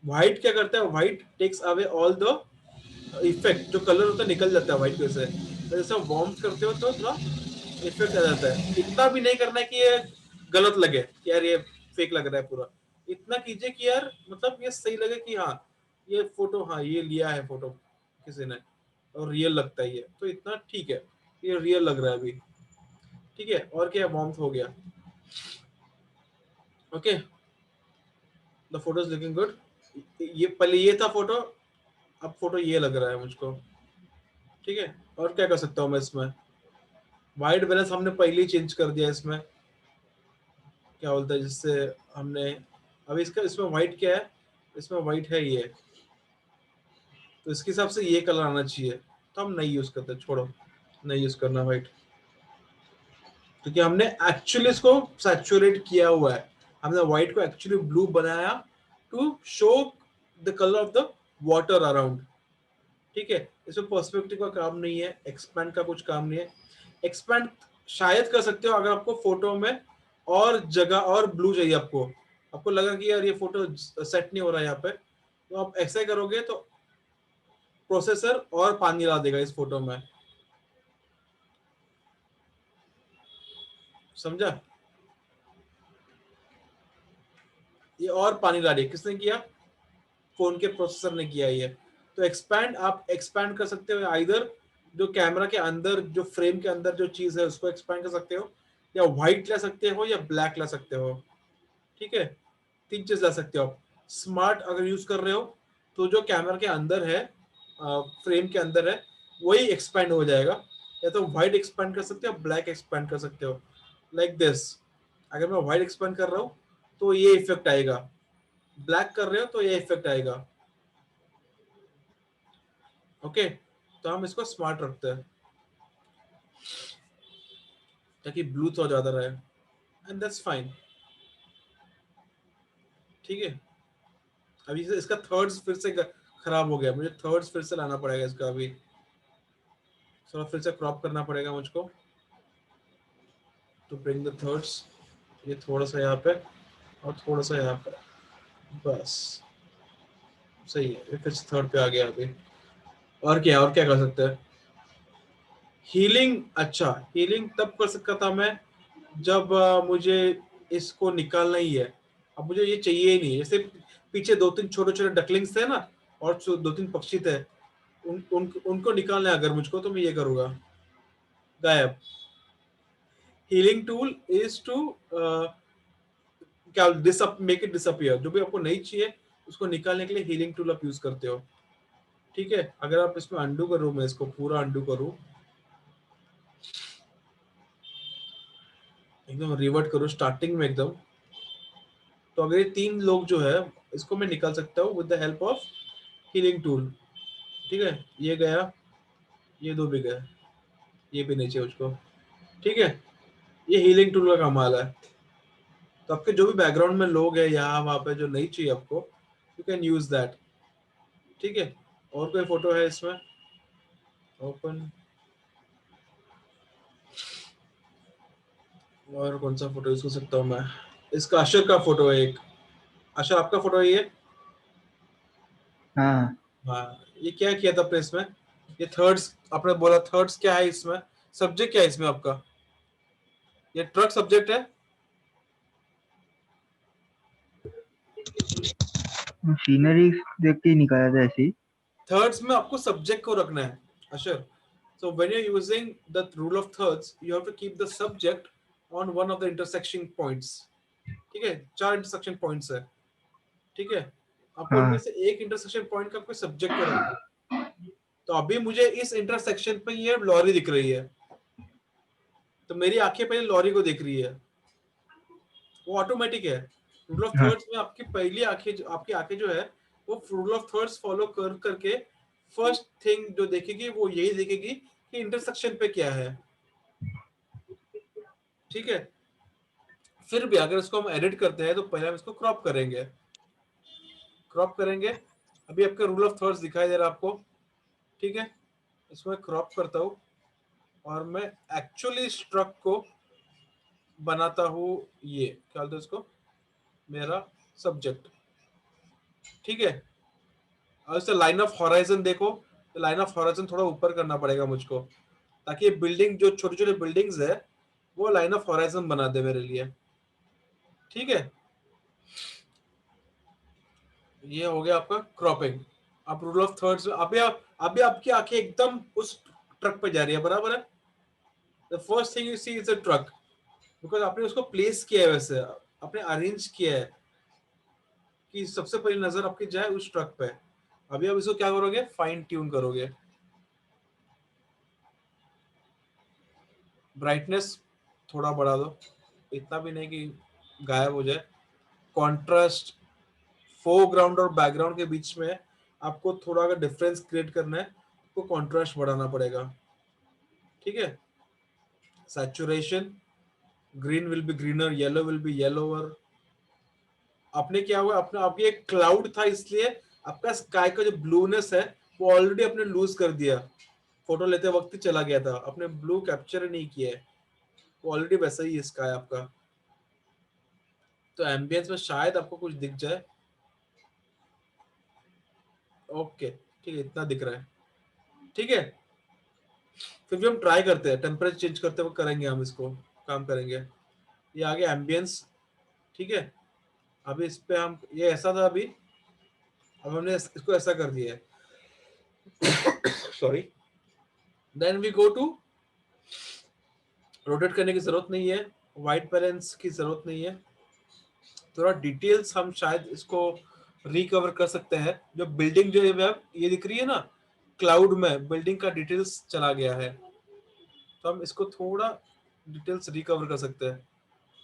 व्हाइट क्या करता है, white takes away all the effect, जो कलर होता है निकल जाता है व्हाइट की वजह से, तो जैसे वार्म करते हो तो थोड़ा इफेक्ट आ जाता है। इतना भी नहीं करना है कि ये गलत लगे कि यार ये फेक लग रहा है पूरा, इतना कीजिए कि यार मतलब ये सही लगे कि हाँ ये फोटो, हाँ ये लिया है फोटो किसी ने और रियल लगता है ये, तो इतना ठीक है, ये रियल लग रहा है अभी, ठीक है। और क्या, वार्म हो गया, okay, the photo is looking good. ये पहले ये था फोटो, अब फोटो ये लग रहा है मुझको, ठीक है। और क्या कर सकता हूँ मैं इसमें, वाइट बैलेंस हमने पहले ही चेंज कर दिया इसमें, क्या बोलता है जिससे हमने, अभी इसका इसमें वाइट क्या है, इसमें वाइट है ये, तो इसके हिसाब से ये कलर आना चाहिए, तो हम नहीं यूज करते, छोड़ो नहीं यूज करना वाइट, क्योंकि हमने एक्चुअली इसको सैचुरेट किया हुआ है, हमने व्हाइट को एक्चुअली ब्लू बनाया to show the colour of the water around, ठीक है। इसमें पर्सपेक्टिव का काम नहीं है, एक्सपैंड का कुछ काम नहीं है। एक्सपैंड शायद कर सकते हो अगर आपको फोटो में और जगह और ब्लू चाहिए, आपको लगा कि यार ये फोटो सेट नहीं हो रहा है यहाँ पे, तो आप ऐसा ही करोगे तो प्रोसेसर और पानी ला देगा इस फोटो में, समझा। ये और पानी ला रही है, किसने किया, फोन के प्रोसेसर ने किया ये। तो एक्सपैंड, आप एक्सपैंड कर सकते हो आइदर जो कैमरा के अंदर, जो फ्रेम के अंदर जो चीज है उसको एक्सपैंड कर सकते हो, या व्हाइट ला सकते हो, या ब्लैक ला सकते हो, ठीक है। तीन चीज ला सकते हो आप। स्मार्ट अगर यूज कर रहे हो तो जो कैमरा के अंदर है, फ्रेम के अंदर है, वही एक्सपैंड हो जाएगा, या तो व्हाइट एक्सपैंड कर सकते हो, ब्लैक एक्सपैंड कर सकते हो, लाइक दिस। अगर मैं व्हाइट एक्सपैंड कर रहा हूँ तो ये इफेक्ट आएगा, ब्लैक कर रहे हो तो ये इफेक्ट आएगा, ओके। तो हम इसको स्मार्ट रखते हैं ताकि ब्लू तो ज्यादा रहे, एंड दैट्स फाइन, ठीक है। अभी इसका थर्ड्स फिर से खराब हो गया, मुझे थर्ड्स फिर से लाना पड़ेगा इसका, अभी थोड़ा फिर से क्रॉप करना पड़ेगा मुझको टू ब्रिंग द थर्ड्स, ये थोड़ा सा यहाँ पे और थोड़ा सा यहाँ पे, बस सही है, ये फिर से थर्ड पे आ गया अभी। और क्या कर सकते हैं, हीलिंग, अच्छा हीलिंग तब कर सकता था मैं जब मुझे इसको निकालना ही है, अब मुझे ये चाहिए ही नहीं, जैसे पीछे दो तीन छोटे छोटे डकलिंग्स थे ना, और दो तीन पक्षी थे, उनको निकालना है अगर मुझको, तो मैं ये करूंगा, गायब। हीलिंग टूल इज टू क्या, मेक इट डिसअपियर, जो भी आपको नहीं चाहिए उसको निकालने के लिए हीलिंग टूल आप यूज करते हो, ठीक है। अगर आप इसमें अंडू करूं, मैं इसको पूरा अंडू करूं, एकदम रिवर्ट करूं स्टार्टिंग में एकदम, तो अगर ये तीन लोग जो है इसको मैं निकाल सकता हूँ with the help of healing tool, ठीक है। ये गया, ये दो भी गए, ये भी नहीं चाहिए उसको, ठीक है। ये हीलिंग टूल का कमाल है, तो आपके जो भी बैकग्राउंड में लोग हैं यहाँ वहाँ पे जो नहीं चाहिए आपको, यू कैन यूज दैट, ठीक है। और कोई फोटो है इसमें, ओपन, और कौन सा फोटो यूज कर सकता हूँ मैं, इसका अशर का फोटो है एक, अशर आपका फोटो है ये, हाँ हाँ। ये क्या किया था आपने इसमें, ये थर्ड्स आपने बोला, थर्ड्स क्या है इसमें, सब्जेक्ट क्या है इसमें आपका, ये ट्रक सब्जेक्ट है, सीनरी देख के ही निकाला था ऐसे ही। थर्ड्स में आपको सब्जेक्ट को रखना है अशर। So when you're using the rule of thirds, you have to keep the subject on one of the intersection points. ठीक है, चार इंटरसेक्शन पॉइंट्स है, ठीक है। आपको हाँ उनमें से एक इंटरसेक्शन पॉइंट का कोई सब्जेक्ट को रखना है। तो अभी मुझे इस इंटरसेक्शन पे ये लॉरी दिख रही है, तो मेरी आंखें पहले लॉरी को देख रही है, वो ऑटोमेटिक है। रूल ऑफ हाँ। थर्ड्स में आपकी पहली आंखें, आपकी आंखें जो है वो रूल ऑफ थर्ड्स फॉलो कर करके फर्स्ट थिंग जो देखेगी वो यही देखेगी कि इंटरसेक्शन पे क्या है। ठीक है, फिर भी अगर इसको हम एडिट करते हैं तो पहले हम इसको क्रॉप करेंगे। अभी आपका रूल ऑफ थर्ड्स दिखाई दे रहा है आपको। ठीक है, इसको मैं क्रॉप करता हूँ और मैं एक्चुअली स्ट्रक को बनाता हूँ, ये क्या बोलते हैं इसको, मेरा सब्जेक्ट। ठीक है, और इससे लाइन ऑफ हॉराइजन देखो, तो लाइन ऑफ हॉराइजन थोड़ा ऊपर करना पड़ेगा मुझको, ताकि ये बिल्डिंग जो छोटे छोटे बिल्डिंग्स है वो लाइन ऑफ हॉराइजन बना दे मेरे लिए। ठीक है, ये हो गया आपका क्रॉपिंग। अब रूल ऑफ थर्ड्स, अभी आपकी आंखें एकदम उस ट्रक पे जा रही है, बराबर है। The first thing you see is a truck, because आपने उसको प्लेस किया है, वैसे आपने अरेंज किया है कि सबसे पहली नजर आपकी जाए उस ट्रक पे। अभी आप इसको क्या करोगे, फाइन ट्यून करोगे। ब्राइटनेस थोड़ा बढ़ा दो, इतना भी नहीं कि गायब हो जाए। कॉन्ट्रास्ट, फोरग्राउंड और बैकग्राउंड के बीच में आपको थोड़ा अगर डिफरेंस क्रिएट करना है तो कॉन्ट्रास्ट बढ़ाना पड़ेगा। ठीक है, saturation, green will be greener, yellow will be yellower. आपने क्या हुआ, अपना आपकी एक क्लाउड था इसलिए आपका स्काई का जो ब्लूनेस है वो ऑलरेडी आपने लूज कर दिया, फोटो लेते वक्त ही चला गया था, आपने ब्लू कैप्चर नहीं किया है, वो ऑलरेडी वैसा ही है स्काई आपका। तो एम्बियंस में शायद आपको कुछ दिख जाए। ओके ठीक है, इतना दिख रहा है। ठीक है, फिर भी हम ट्राई करते हैं, टेम्परेचर चेंज करते हुए करेंगे, हम इसको काम करेंगे। ये आगे एम्बियंस। ठीक है, अभी इस पे हम, ये ऐसा था अभी, अब हमने इसको ऐसा कर दिया है। Sorry, then we go to, rotate करने की जरूरत नहीं है, वाइट बैलेंस की जरूरत नहीं है, थोड़ा डिटेल्स हम शायद इसको रिकवर कर सकते हैं। जो बिल्डिंग जो है ये दिख रही है ना, क्लाउड में बिल्डिंग का डिटेल्स चला गया है, तो हम इसको थोड़ा डिटेल्स रिकवर कर सकते हैं।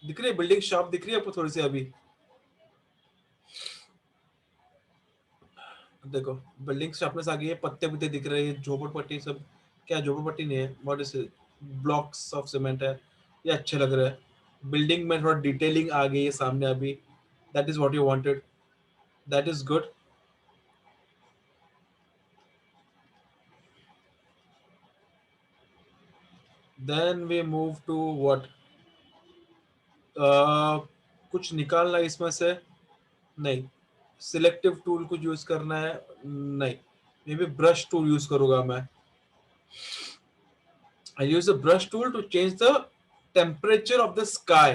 दिख रही है बिल्डिंग शॉप, दिख रही है आपको थोड़ी सी अभी, देखो बिल्डिंग शार्पनेस आ गई है, पत्ते पुत्ते दिख रहे हैं, झोपड़पट्टी सब, क्या झोपड़पट्टी नहीं है, what is blocks of cement है, ये अच्छे लग रहे हैं। बिल्डिंग में थोड़ा डिटेलिंग आ गई है सामने अभी, that is what you wanted, that is good. Then we move to what, कुछ निकालना है इसमें से, नहीं। सिलेक्टिव टूल कुछ यूज करना है, नहीं। May be brush tool use करूंगा मैं। I use the brush tool to change the temperature of the sky.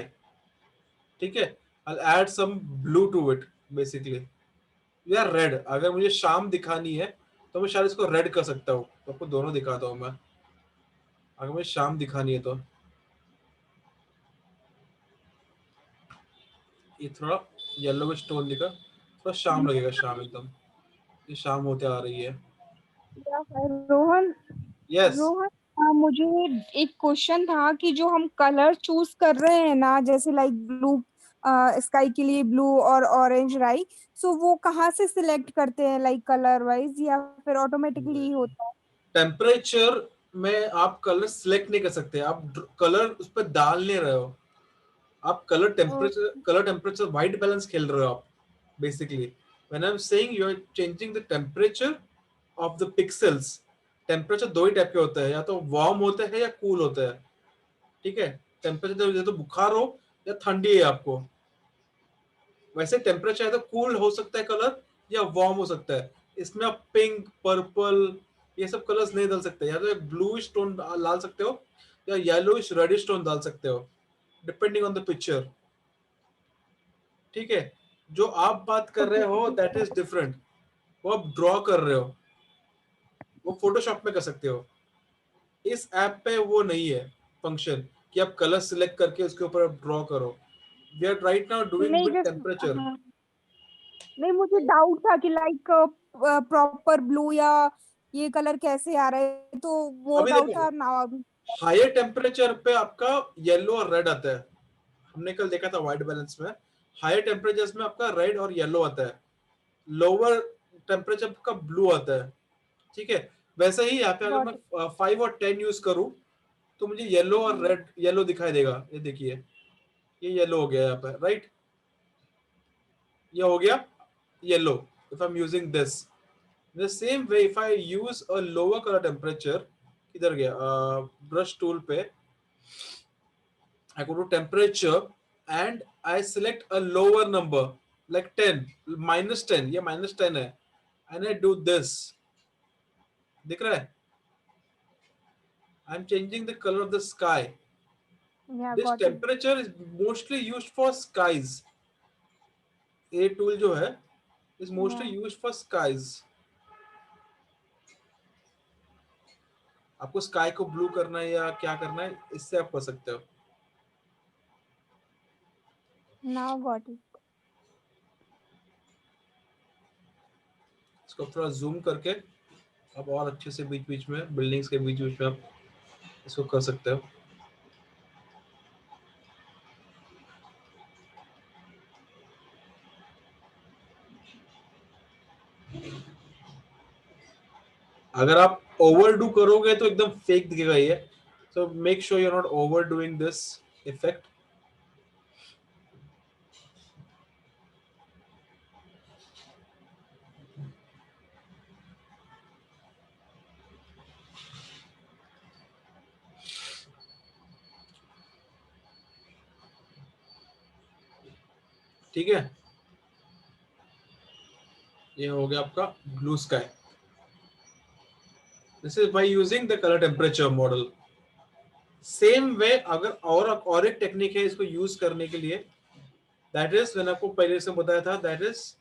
ठीक है, I'll add some blue to it basically. या रेड, अगर मुझे शाम दिखानी है तो मैं शायद इसको रेड कर सकता हूँ, तो आपको दोनों दिखाता हूँ मैं, अगर मुझे शाम दिखानी है तो। ये थोड़ा येलो टोन दिखा, थोड़ा शाम लगेगा, शाम एकदम, ये शाम होते आ रही है। रोहन, यस, रोहन, मुझे एक क्वेश्चन था कि जो हम कलर चूज कर रहे हैं ना, जैसे लाइक ब्लू, स्काई के लिए ब्लू और ऑरेंज, राइट? सो वो कहाँ से सिलेक्ट करते हैं, लाइक कलर वाइज, या फिर ऑटोमेटिकली होता है? टेम्परेचर में आप कलर सिलेक्ट नहीं कर सकते, आप कलर उस पर डाल नहीं रहे हो, आप कलर टेम्परेचर वाइट बैलेंस खेल रहे हो आप basically. When I am saying you are changing the temperature of the pixels, temperature दो ही टाइप के होते हैं, या तो वार्म होते हैं या कूल होते हैं। ठीक है, टेम्परेचर या तो बुखार हो या ठंडी है आपको, वैसे टेम्परेचर या तो कूल हो सकता है कलर या वार्म हो सकता है। इसमें आप पिंक, पर्पल, ये सब कलर्स नहीं डाल सकते, या तो एक ब्लूइश टोन डाल सकते हो या येलोइश रेडिश टोन डाल सकते हो, डिपेंडिंग ऑन द पिक्चर। ठीक है, जो आप बात कर रहे हो दैट इज डिफरेंट, वो आप ड्रॉ कर रहे हो, वो फोटोशॉप में कर सकते हो। इस ऐप पे वो नहीं है फंक्शन कि आप कलर सिलेक्ट करके उसके ऊपर आप ड्रॉ करो। We are right now doing नहीं, विद जैसे टेम्परेचर। हाँ, नहीं, मुझे डाउट था कि लाइक प्रॉपर ब्लू या ये कलर कैसे आ रहे हैं, तो वो अभी डाउट देखो, था ना। हायर टेम्परेचर पे आपका येलो और रेड आता है, हमने कल देखा था व्हाइट बैलेंस में, हायर टेम्परेचर्स में आपका रेड और येलो आता है, लोअर टेम्परेचर का ब्लू आता है, ठीक है। वैसे ही यहाँ पे अगर Got मैं it. 5 और 10 यूज करूं तो मुझे येलो और रेड, येलो दिखाई देगा, ये देखिए ये येलो हो गया यहाँ पे, राइट, ये हो गया yellow if I am using this. The same way if I use a lower colour temperature, किधर गया ब्रश टूल पे, I go to temperature and I select a lower number like 10, -10, ये -10 है, and I do this, दिख रहा है, I'm changing the color of the sky. Yeah, This got it. temperature is mostly used for skies. ये tool जो है is mostly Yeah. used for skies. आपको स्काई को ब्लू करना है या क्या करना है, इससे आप कर सकते हो। Now got it. इसको थोड़ा जूम करके अब और अच्छे से बीच बीच में बिल्डिंग्स के बीच बीच में आप इसको कर सकते हो। अगर आप ओवरडू करोगे तो एकदम फेक दिखेगा ये, so make sure you are not overdoing this effect. ठीक है, ये हो गया आपका blue sky. This is by using the colour temperature model. Same way अगर और एक टेक्निक है इसको यूज करने के लिए, दैट इज मैंने आपको पहले से बताया था, that is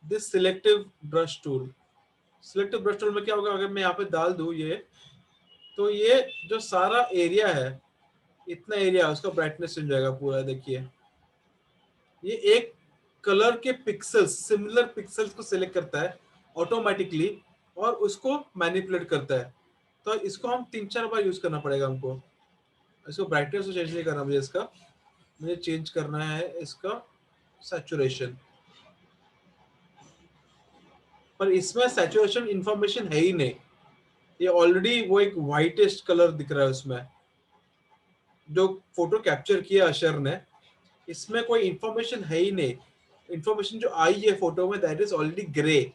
this selective brush tool. Selective brush tool में क्या होगा, अगर मैं यहाँ पे डाल दूं ये, तो ये जो सारा एरिया है, इतना एरिया उसका ब्राइटनेस चेंज जाएगा पूरा। देखिए ये एक कलर के पिक्सेल्स, सिमिलर पिक्सेल्स को सिलेक्ट करता है ऑटोमेटिकली और उसको मैनिपुलेट करता है। तो इसको हम 3-4 बार यूज करना पड़ेगा हमको। इसको ब्राइटनेस को चेंज नहीं करना मुझे, इसका मुझे चेंज करना है इसका सैचुरेशन, पर इसमें सैचुरेशन इंफॉर्मेशन है ही नहीं, ये ऑलरेडी वो एक व्हाइटिश कलर दिख रहा है उसमें जो फोटो कैप्चर किया अशर ने, इसमें कोई इंफॉर्मेशन है ही नहीं। इंफॉर्मेशन जो आई है फोटो में दैट इज ऑलरेडी ग्रे।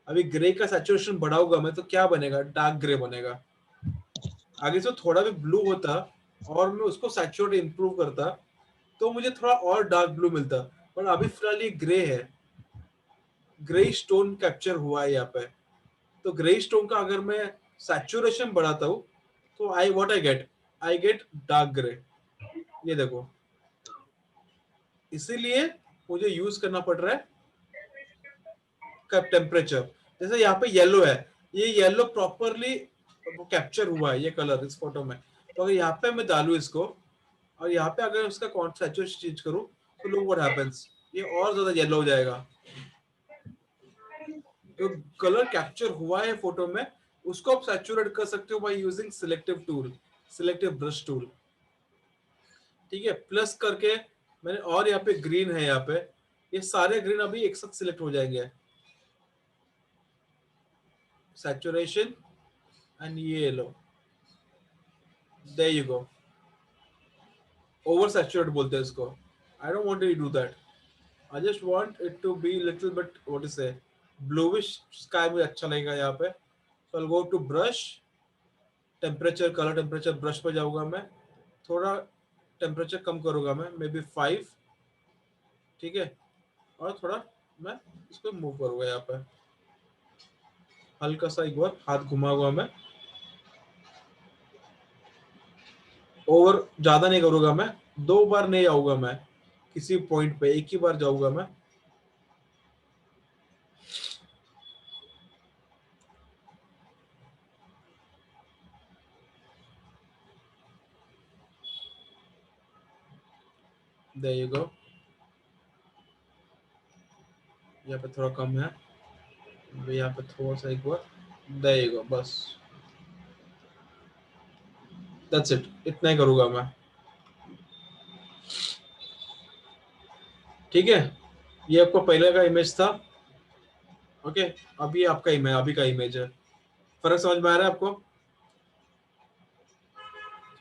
अभी ग्रे का सैचुरेशन बढ़ाऊंगा मैं तो क्या बनेगा, डार्क ग्रे बनेगा। आगे से थोड़ा भी ब्लू होता और मैं उसको सैचुरेट इंप्रूव करता तो मुझे थोड़ा और डार्क ब्लू मिलता, पर अभी फिलहाल ये ग्रे है, ग्रे स्टोन कैप्चर हुआ है यहाँ पे। तो ग्रे स्टोन का अगर मैं सैचुरेशन बढ़ाता हूँ तो आई गेट डार्क ग्रे, ये देखो। इसीलिए मुझे यूज करना पड़ रहा है कब टेम्परेचर। जैसे यहाँ पे येलो है, ये येलो प्रॉपरली कैप्चर हुआ है ये कलर इस फोटो में, तो अगर यहाँ पे मैं डालू इसको और यहाँ पे अगर उसका सैचुरेशन चेंज करूँ तो लुक व्हाट हैपेंस, ये और ज्यादा येलो हो जाएगा। जो कलर कैप्चर हुआ है फोटो में उसको आप सैचुरेट कर सकते हो by using selective tool, selective brush tool. ठीक है, प्लस करके मैंने, और यहाँ पे ग्रीन है, यहाँ पे ये सारे ग्रीन अभी एक साथ सिलेक्ट हो जाएंगे, सैचुरेशन एंड ये yellow, there you go. Over saturate बोलते हैं इसको। I don't want to do that, I just want it to be little bit what is say bluish sky मुझे अच्छा लगेगा यहाँ पे। So I will go to brush temperature, colour temperature brush पे जाऊंगा मैं, थोड़ा टेम्परेचर कम करूंगा मैं, मे बी 5, ठीक है, और थोड़ा मैं इसको मूव करूंगा यहाँ पे, हल्का सा एक बार हाथ घुमाऊंगा मैं, ओवर ज्यादा नहीं करूंगा मैं, 2 बार नहीं आऊंगा मैं किसी पॉइंट पे, एक ही बार जाऊंगा मैं। There you go, यहाँ पे थोड़ा कम है, यहाँ पे थोड़ा सा एक बार, there you go, बस that's it, इतना ही करूंगा मैं। ठीक है, ये आपका पहले का इमेज था। ओके, अभी आपका इमेज, अभी का इमेज है। फर्क समझ में आ रहा है आपको?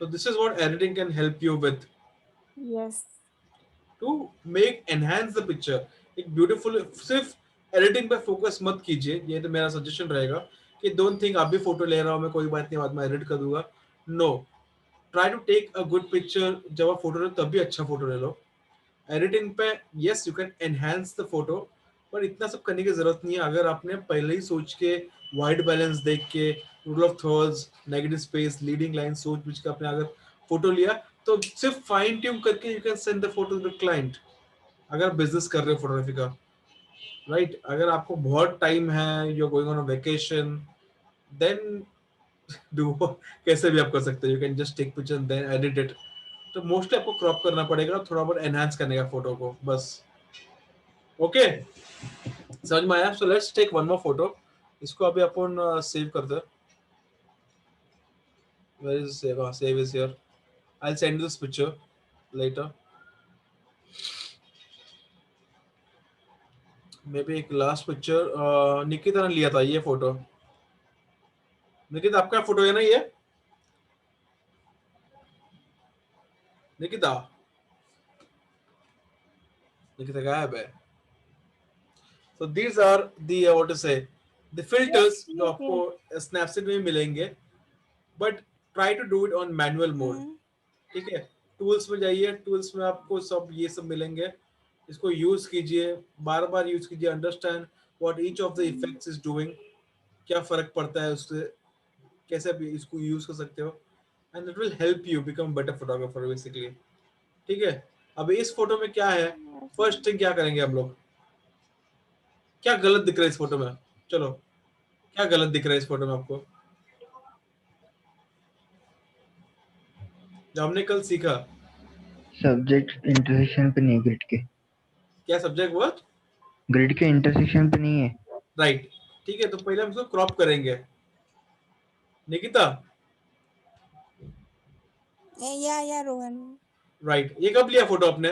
So this is what editing can help you with Yes. to make enhance the picture. एक ब्यूटीफुल, सिर्फ एडिटिंग पे फोकस मत कीजिए, ये तो मेरा सजेशन रहेगा कि डोंट थिंक अभी फोटो ले रहा हूँ मैं, कोई बात नहीं, बाद में एडिट कर दूंगा। No, try to take a good picture. जब आप फोटो ले तब भी अच्छा फोटो ले लो। एडिटिंग पे yes you can enhance the photo, पर इतना सब करने की जरूरत नहीं है। अगर आपने पहले ही सोच के वाइट बैलेंस देख के rule of thirds, negative space, leading line सोच बुझ के आपने अगर फोटो लिया, तो सिर्फ फाइन ट्यून करके you can send the photo to the client. अगर बिजनेस कर रहे हो फोटोग्राफी का, राइट, अगर आपको बहुत टाइम है, you are going on a vacation, then do कैसे भी आप कर सकते हो, you can just take picture then edit it. तो मोस्टली आपको क्रॉप करना पड़ेगा, थोड़ा बहुत एनहांस करने का फोटो को, बस। ओके, समझ में आया? So let's take one more photo. इसको अभी अपन सेव करते हैं। Where is save? Save is here. I will send this picture later. Maybe एक लास्ट पिक्चर निकिता ने लिया था, ये फोटो। निकिता, आपका फोटो है ना ये? निकिता, निकिता गायब है। So these are the what to say, the filters Yes, जो yes, आपको yes. Snapseed में मिलेंगे, but try to do it on manual mode। Hmm. ठीक है, टूल्स में जाइए, टूल्स में आपको सब ये सब मिलेंगे। इसको यूज कीजिए, बार बार यूज कीजिए, understand what each of the effects is doing, क्या फर्क पड़ता है उससे, कैसे आप इसको यूज कर सकते हो, and it will help you become better photographer basically. ठीक है, अब इस फोटो में क्या है, फर्स्ट थिंग क्या करेंगे हम लोग, क्या गलत दिख रहा है इस फोटो में? चलो, क्या गलत दिख रहा है इस फोटो में आपको, जो हमने कल सीखा? सब्जेक्ट इंटरसेक्शन पे नहीं, ग्रिड के। क्या सब्जेक्ट वर्ड? ग्रिड के इंटरसेक्शन पे नहीं है। राइट, ठीक है, तो पहले हम इसको क्रॉप करेंगे। Nikita, Yeah, Rohan. राइट, ये कब लिया फोटो आपने?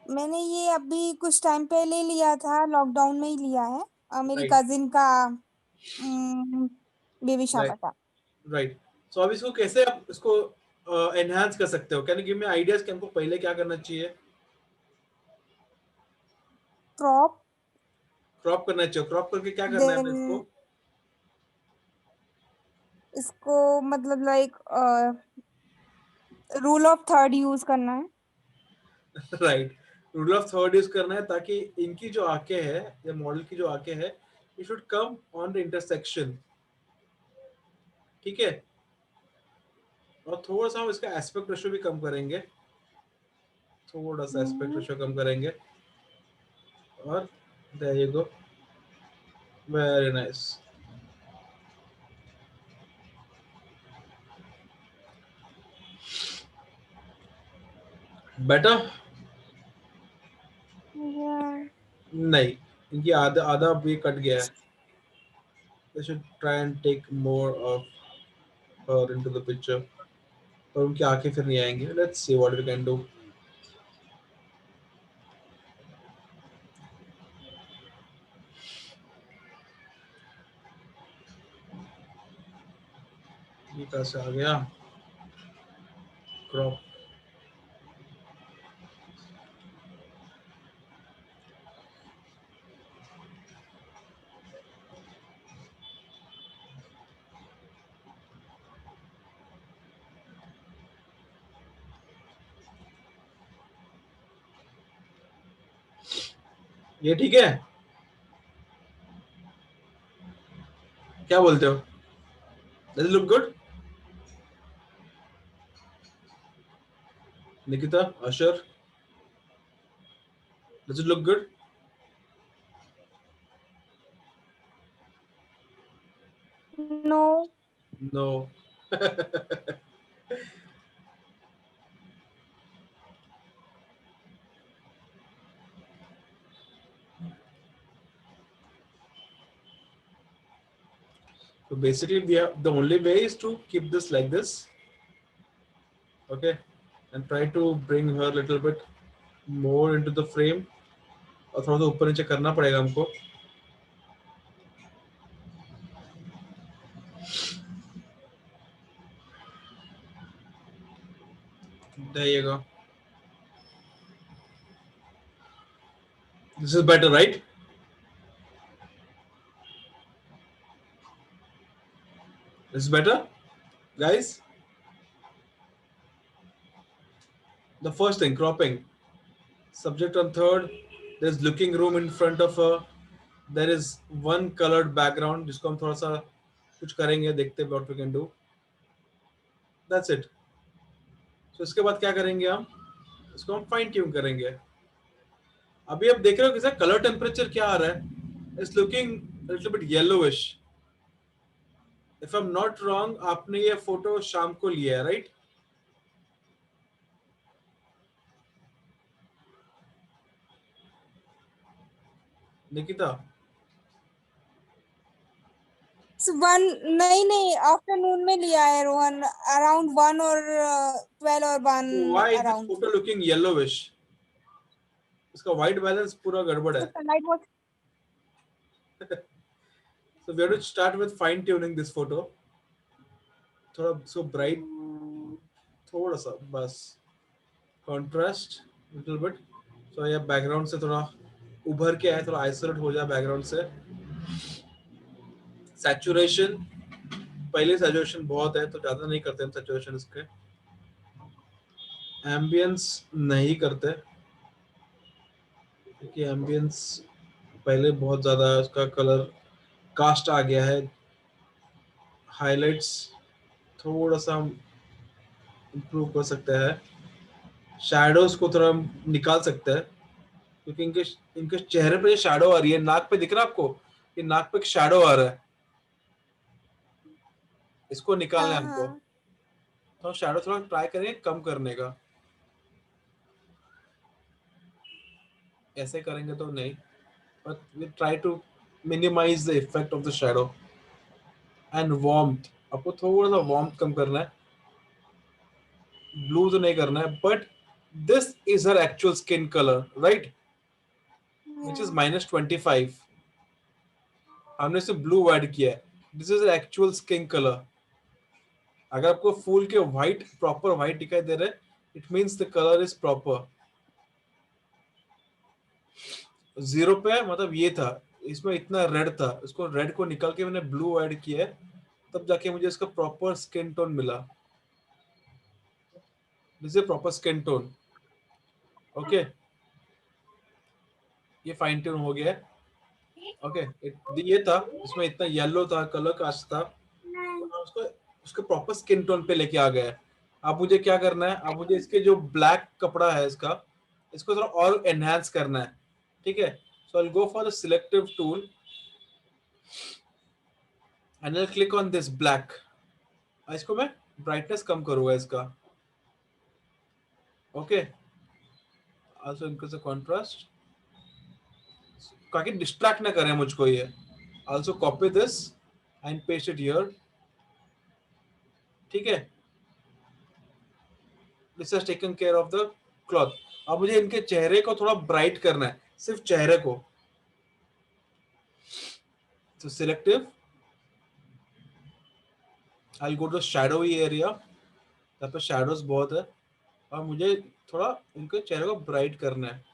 मैंने ये अभी कुछ टाइम पहले लिया था, लॉकडाउन में ही लिया है। मेरी राइट, कजिन का बेबी शावर राइट, था। राइट। सो अब इसको कैसे आप इसको एनहांस कर सकते हो? Can you give me ideas कि हमको पहले क्या करना चाहिए? क्रॉप, क्रॉप करना चाहिए, क्रॉप करके क्या करना है देन हमें इसको? इसको मतलब like rule of third use करना है। Right, rule of third use करना है, ताकि इनकी जो आंखें है, या मॉडल की जो आंखें है, it should come on the intersection. ठीक है, और थोड़ा सा हम इसका एस्पेक्ट रेशियो भी कम करेंगे, थोड़ा सा एस्पेक्ट रेशियो कम करेंगे, और there you go, very nice. Better? Yeah. नहीं, इनकी आधा आधा भी कट गया है। They should try and take more of her into the picture, और उनकी आंखें फिर नहीं आएंगी। Let's see what we can do। ये कहाँ से आ गया क्रॉप? ये ठीक है? क्या बोलते हो? Does it look good? Nikita, Asher, does it look good? No. No। So basically, we have the only way is to keep this like this, okay, and try to bring her a little bit more into the frame. और थोड़ा सा ऊपर नीचे करना पड़ेगा हमको. There you go. This is better, right? This is better, guys. The first thing, cropping. Subject on third. There's looking room in front of her. There is one colored background जिसको हम थोड़ा सा कुछ करेंगे, देखते हैं what we can do. That's it. So इसके बाद क्या करेंगे हम? इसको हम फाइन ट्यून करेंगे. अभी आप देख रहे हो कि सर कलर टेम्परेचर क्या आ रहा है? It's looking a little bit yellowish. If I'm not wrong, आपने ये फोटो शाम को लिया है, right? निकिता, नहीं आफ्टरनून में लिया है रोहन, अराउंड 1 और 12 और 1 why is this around. photo looking yellowish? इसका white balance पूरा गड़बड़ है. Sunlight was So we have to start with fine tuning this photo. थोड़ा so bright, थोड़ा सा बस contrast little bit. So ये background से थोड़ा उभर के आए, थोड़ा isolate हो जाए background से. Saturation, पहले saturation बहुत है तो ज़्यादा नहीं करते हम saturation इसके. Ambience नहीं करते क्योंकि ambience पहले बहुत ज़्यादा उसका कलर कास्ट आ गया है. हाइलाइट्स थोड़ा सा इम्प्रूव कर सकते हैं. शैडोज को थोड़ा हम निकाल सकते हैं क्योंकि इनके चेहरे पे शैडो आ रही है. नाक पे दिख रहा है आपको? ये नाक पे एक शैडो आ रहा है, इसको निकालना है हमको. तो शैडो थोड़ा ट्राई करेंगे कम करने का. ऐसे करेंगे तो नहीं, but we try to minimize the effect of the shadow. And warmth, आपको थोड़ा सा warmth कम करना है. ब्लू तो नहीं करना है, but this is her actual skin color, right? Which is -25. हमने सिर्फ ब्लू ऐड किया है. This is her actual skin color. अगर आपको फूल के व्हाइट, प्रॉपर व्हाइट दिखाई दे रहा है, it means the color is proper. 0 पे मतलब ये था, इसमें इतना रेड था, इसको रेड को निकाल के मैंने ब्लू ऐड किया है, तब जाके मुझे इसका प्रॉपर स्किन टोन मिला. This is proper skin tone. Okay, ये फाइन ट्यून हो गया है. ओके, ये था, इसमें इतना येलो था, कलर कास्ट था, उसको उसके प्रॉपर स्किन टोन पे लेके आ गया है. अब मुझे क्या करना है? अब मुझे इसके जो ब्लैक कपड़ा है इसको थोड़ा और एनहांस करना है. ठीक है, so I'll go for the selective tool and I'll click on this black. इसको मैं brightness कम करूंगा इसका. Okay, also increase the contrast ताकि distract ना करे मुझको ये. Also copy this and paste it here. ठीक है, this has taken care of the cloth. अब मुझे इनके चेहरे को थोड़ा ब्राइट करना है, सिर्फ चेहरे को. So selective, I'll go to shadowy area. यहाँ पे shadows बहुत है और मुझे थोड़ा इनके चेहरे को ब्राइट करना है.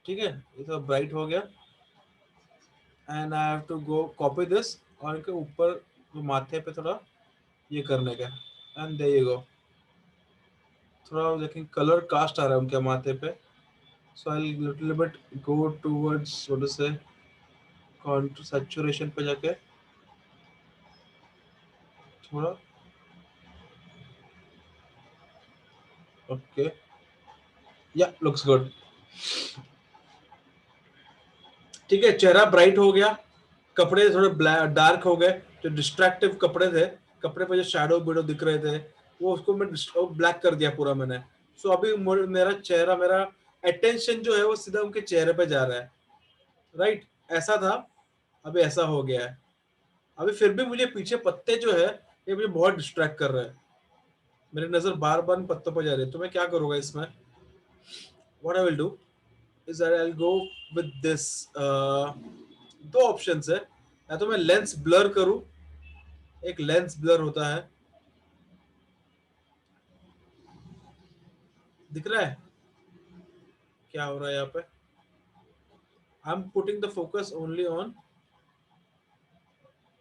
ठीक है, ये थोड़ा ब्राइट हो गया. And I have to go copy this और इनके ऊपर माथे पे थोड़ा ये करने का. And there you go. थोड़ा लेकिन कलर कास्ट आ रहा है उनके माथे पे. So I'll little bit go towards what to say saturation पे जाके थोड़ा. Okay, yeah, looks good. ठीक है, चेहरा ब्राइट हो गया, कपड़े थोड़े डार्क हो गए. जो डिस्ट्रैक्टिव कपड़े थे, कपड़े पे जो शैडो बिडो दिख रहे थे, वो उसको मैं ब्लैक कर दिया पूरा मैंने. सो अभी मेरा चेहरा, मेरा अटेंशन जो है वो सीधा उनके चेहरे पे जा रहा है. राइट, ऐसा था, अभी ऐसा हो गया है. अभी फिर भी मुझे पीछे पत्ते जो है ये मुझे बहुत डिस्ट्रैक्ट कर रहे हैं. मेरी नजर बार बार पत्तों पर जा रही है, तो मैं क्या करूंगा इसमें? What I will do is that I will go with this. दो ऑप्शंस है, या तो मैं लेंस ब्लर करूं, एक लेंस ब्लर होता है, दिख रहा है क्या हो रहा है यहाँ पे? I am putting the focus only on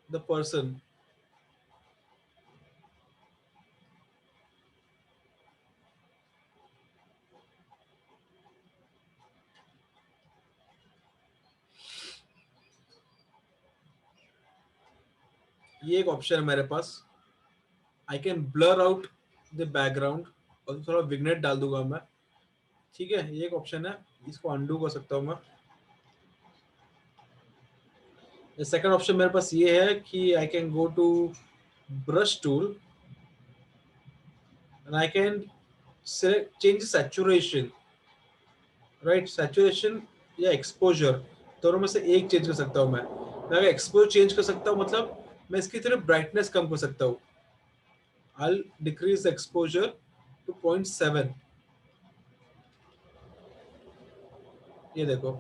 the person. ये एक ऑप्शन है मेरे पास। I can blur out the background और थोड़ा विग्नेट डाल दूंगा मैं, ठीक है? ये एक ऑप्शन है, इसको अनडू कर सकता हूँ मैं। सेकंड ऑप्शन मेरे पास ये है कि I can go to brush tool and I can select change saturation, right? Saturation या एक्सपोजर, दोनों में से एक चेंज कर सकता हूँ मैं। अगर एक्सपोजर चेंज कर सकता हूँ मतलब मैं इसकी तरफ ब्राइटनेस कम कर सकता हूँ। I'll decrease the exposure to 0.7। ये देखो,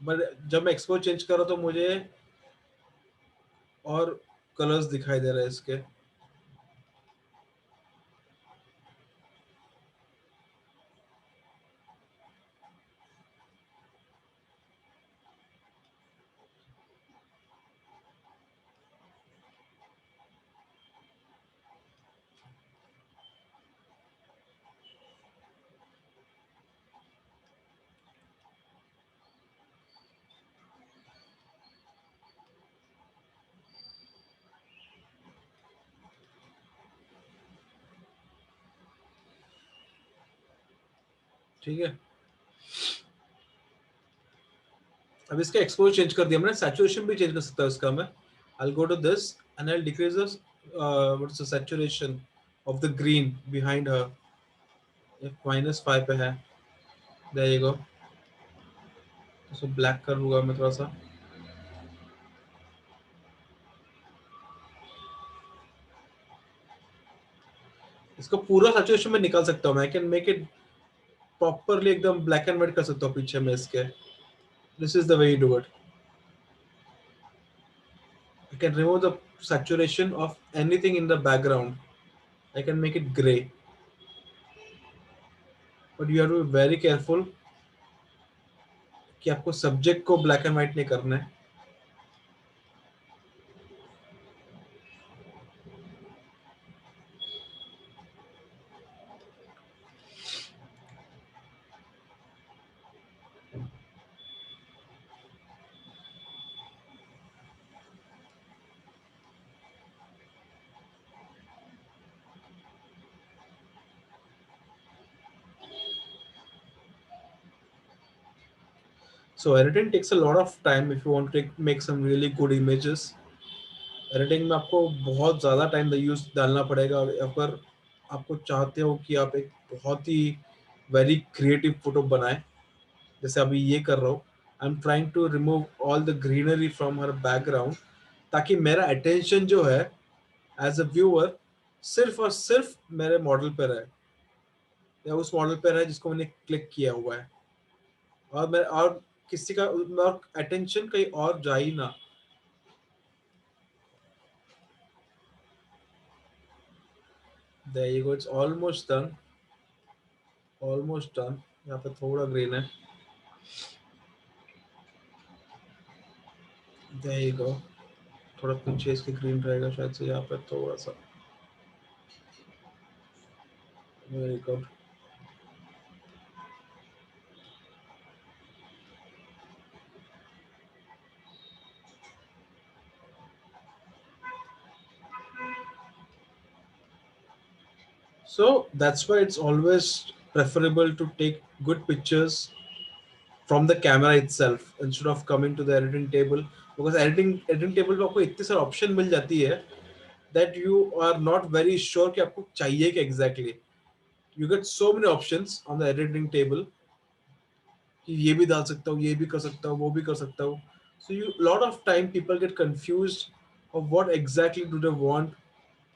बट जब मैं एक्सपोजर चेंज कर रहा हूँ तो मुझे और कलर्स दिखाई दे रहे हैं इसके। ठीक है, अब इसका एक्सपोजर चेंज कर दिया मैंने, सैचुरेशन भी चेंज कर सकता हूँ इसका मैं। I'll go to this and I'll decrease the what's the saturation of the green behind her। -5 पे है, there you go। इसको ब्लैक कर लूंगा मैं थोड़ा सा। इसको पूरा सैचुरेशन में निकाल सकता हूँ मैं। I can make it properly एकदम ब्लैक एंड व्हाइट कर सकता हूँ पीछे में इसके। This is the way you do it. I can remove the saturation of anything in the background। I can make it gray, but you have to be very careful कि आपको सब्जेक्ट को ब्लैक एंड व्हाइट नहीं करना है। So editing takes a lot of time if you want to make some really good images। Editing में आपको बहुत ज़्यादा टाइम यूज डालना पड़ेगा अगर आपको चाहते हो कि आप एक बहुत ही वेरी क्रिएटिव फोटो बनाए, जैसे अभी ये कर रहा हूँ। I am trying to remove all the greenery from her background, ताकि मेरा अटेंशन जो है एज अ व्यूअर सिर्फ और सिर्फ मेरे मॉडल पे रहे, या उस मॉडल पे रहे जिसको मैंने क्लिक किया हुआ है, और मैं और किसी का और अटेंशन कहीं और जा ही ना। There you go, it's almost done, almost done। यहाँ पे थोड़ा ग्रीन है। There you go, थोड़ा पीछे इसके ग्रीन रहेगा शायद से, यहाँ पे थोड़ा सा। Very good. So that's why it's always preferable to take good pictures from the camera itself instead of coming to the editing table, because editing table पे आपको इतने सारे ऑप्शन मिल जाती है that you are not very sure कि आपको चाहिए क्या exactly। You get so many options on the editing table कि ये भी डाल सकता हूँ, ये भी कर सकता हूँ, वो भी कर सकता हूँ। So you lot of time people get confused of what exactly do they want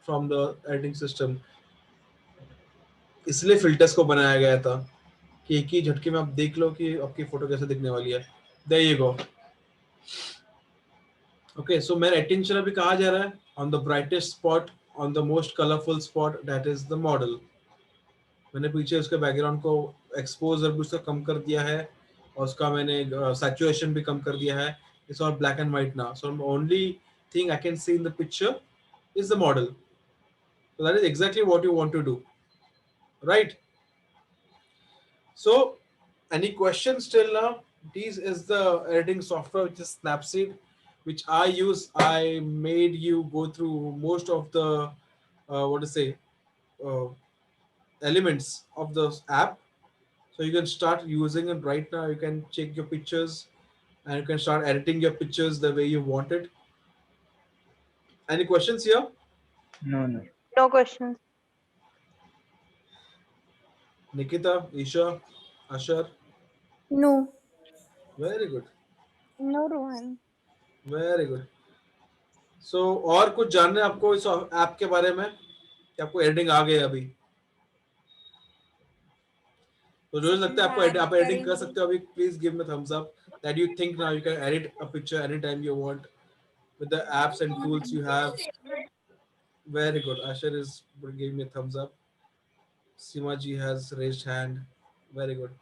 from the editing system। इसलिए फिल्टर्स को बनाया गया था कि एक ही झटके में आप देख लो कि आपकी फोटो कैसे दिखने वाली है. There you go. Okay, so मेरा attention अभी कहाँ जा रहा है? On the brightest spot, on the most colorful spot, that is the model. मैंने पीछे उसके बैकग्राउंड को एक्सपोजर भी उसका कम कर दिया है और उसका मैंने सैचुरेशन भी कम कर दिया है. It's all black and white now. So the only thing I can see in the picture is the model. So that is exactly what you want to do, right? So, any questions till now? This is the editing software, which is Snapseed, which I use. I made you go through most of the elements of the app, so you can start using it right now. You can check your pictures, and you can start editing your pictures the way you want it. Any questions here? No. No questions. Nikita, Isha, Ashar, No. very good. No, Rohan. Very good. So और कुछ जानना है आपको इस ऐप के बारे में कि आपको एडिटिंग आ गई अभी? तो जो लगता है आपको आप एडिटिंग कर सकते हो अभी, please give me thumbs up that you think now you can edit a picture any time you want with the apps and tools you have. Very good. Ashar is giving me a thumbs up. Sima ji has raised hand. Very good.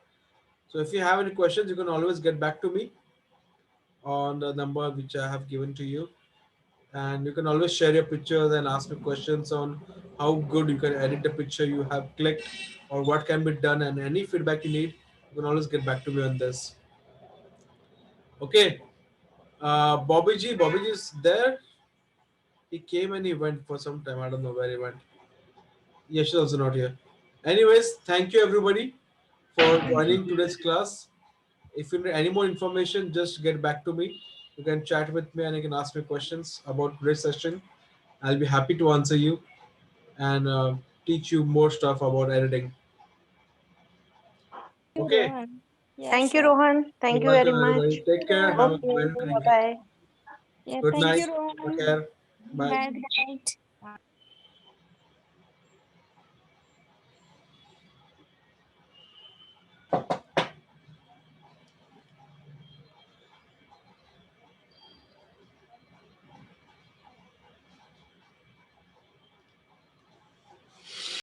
So if you have any questions, you can always get back to me on the number which I have given to you. And you can always share your pictures and ask me questions on how good you can edit the picture you have clicked or what can be done, and any feedback you need, you can always get back to me on this. Okay. Bobby G is there. He came and he went for some time. I don't know where he went. Yes, she's also not here. Anyways, thank you everybody for joining today's class. If you need any more information, just get back to me. You can chat with me and you can ask me questions about today's session. I'll be happy to answer you and teach you more stuff about editing. Okay. Rohan. Yes, Thank you, sir. Rohan. Thank You're you very welcome, much. everybody. Take care. Have a Okay. great Bye evening. bye. Yeah, Good thank night. you, Rohan. Take care. Bye. Bye. Good night.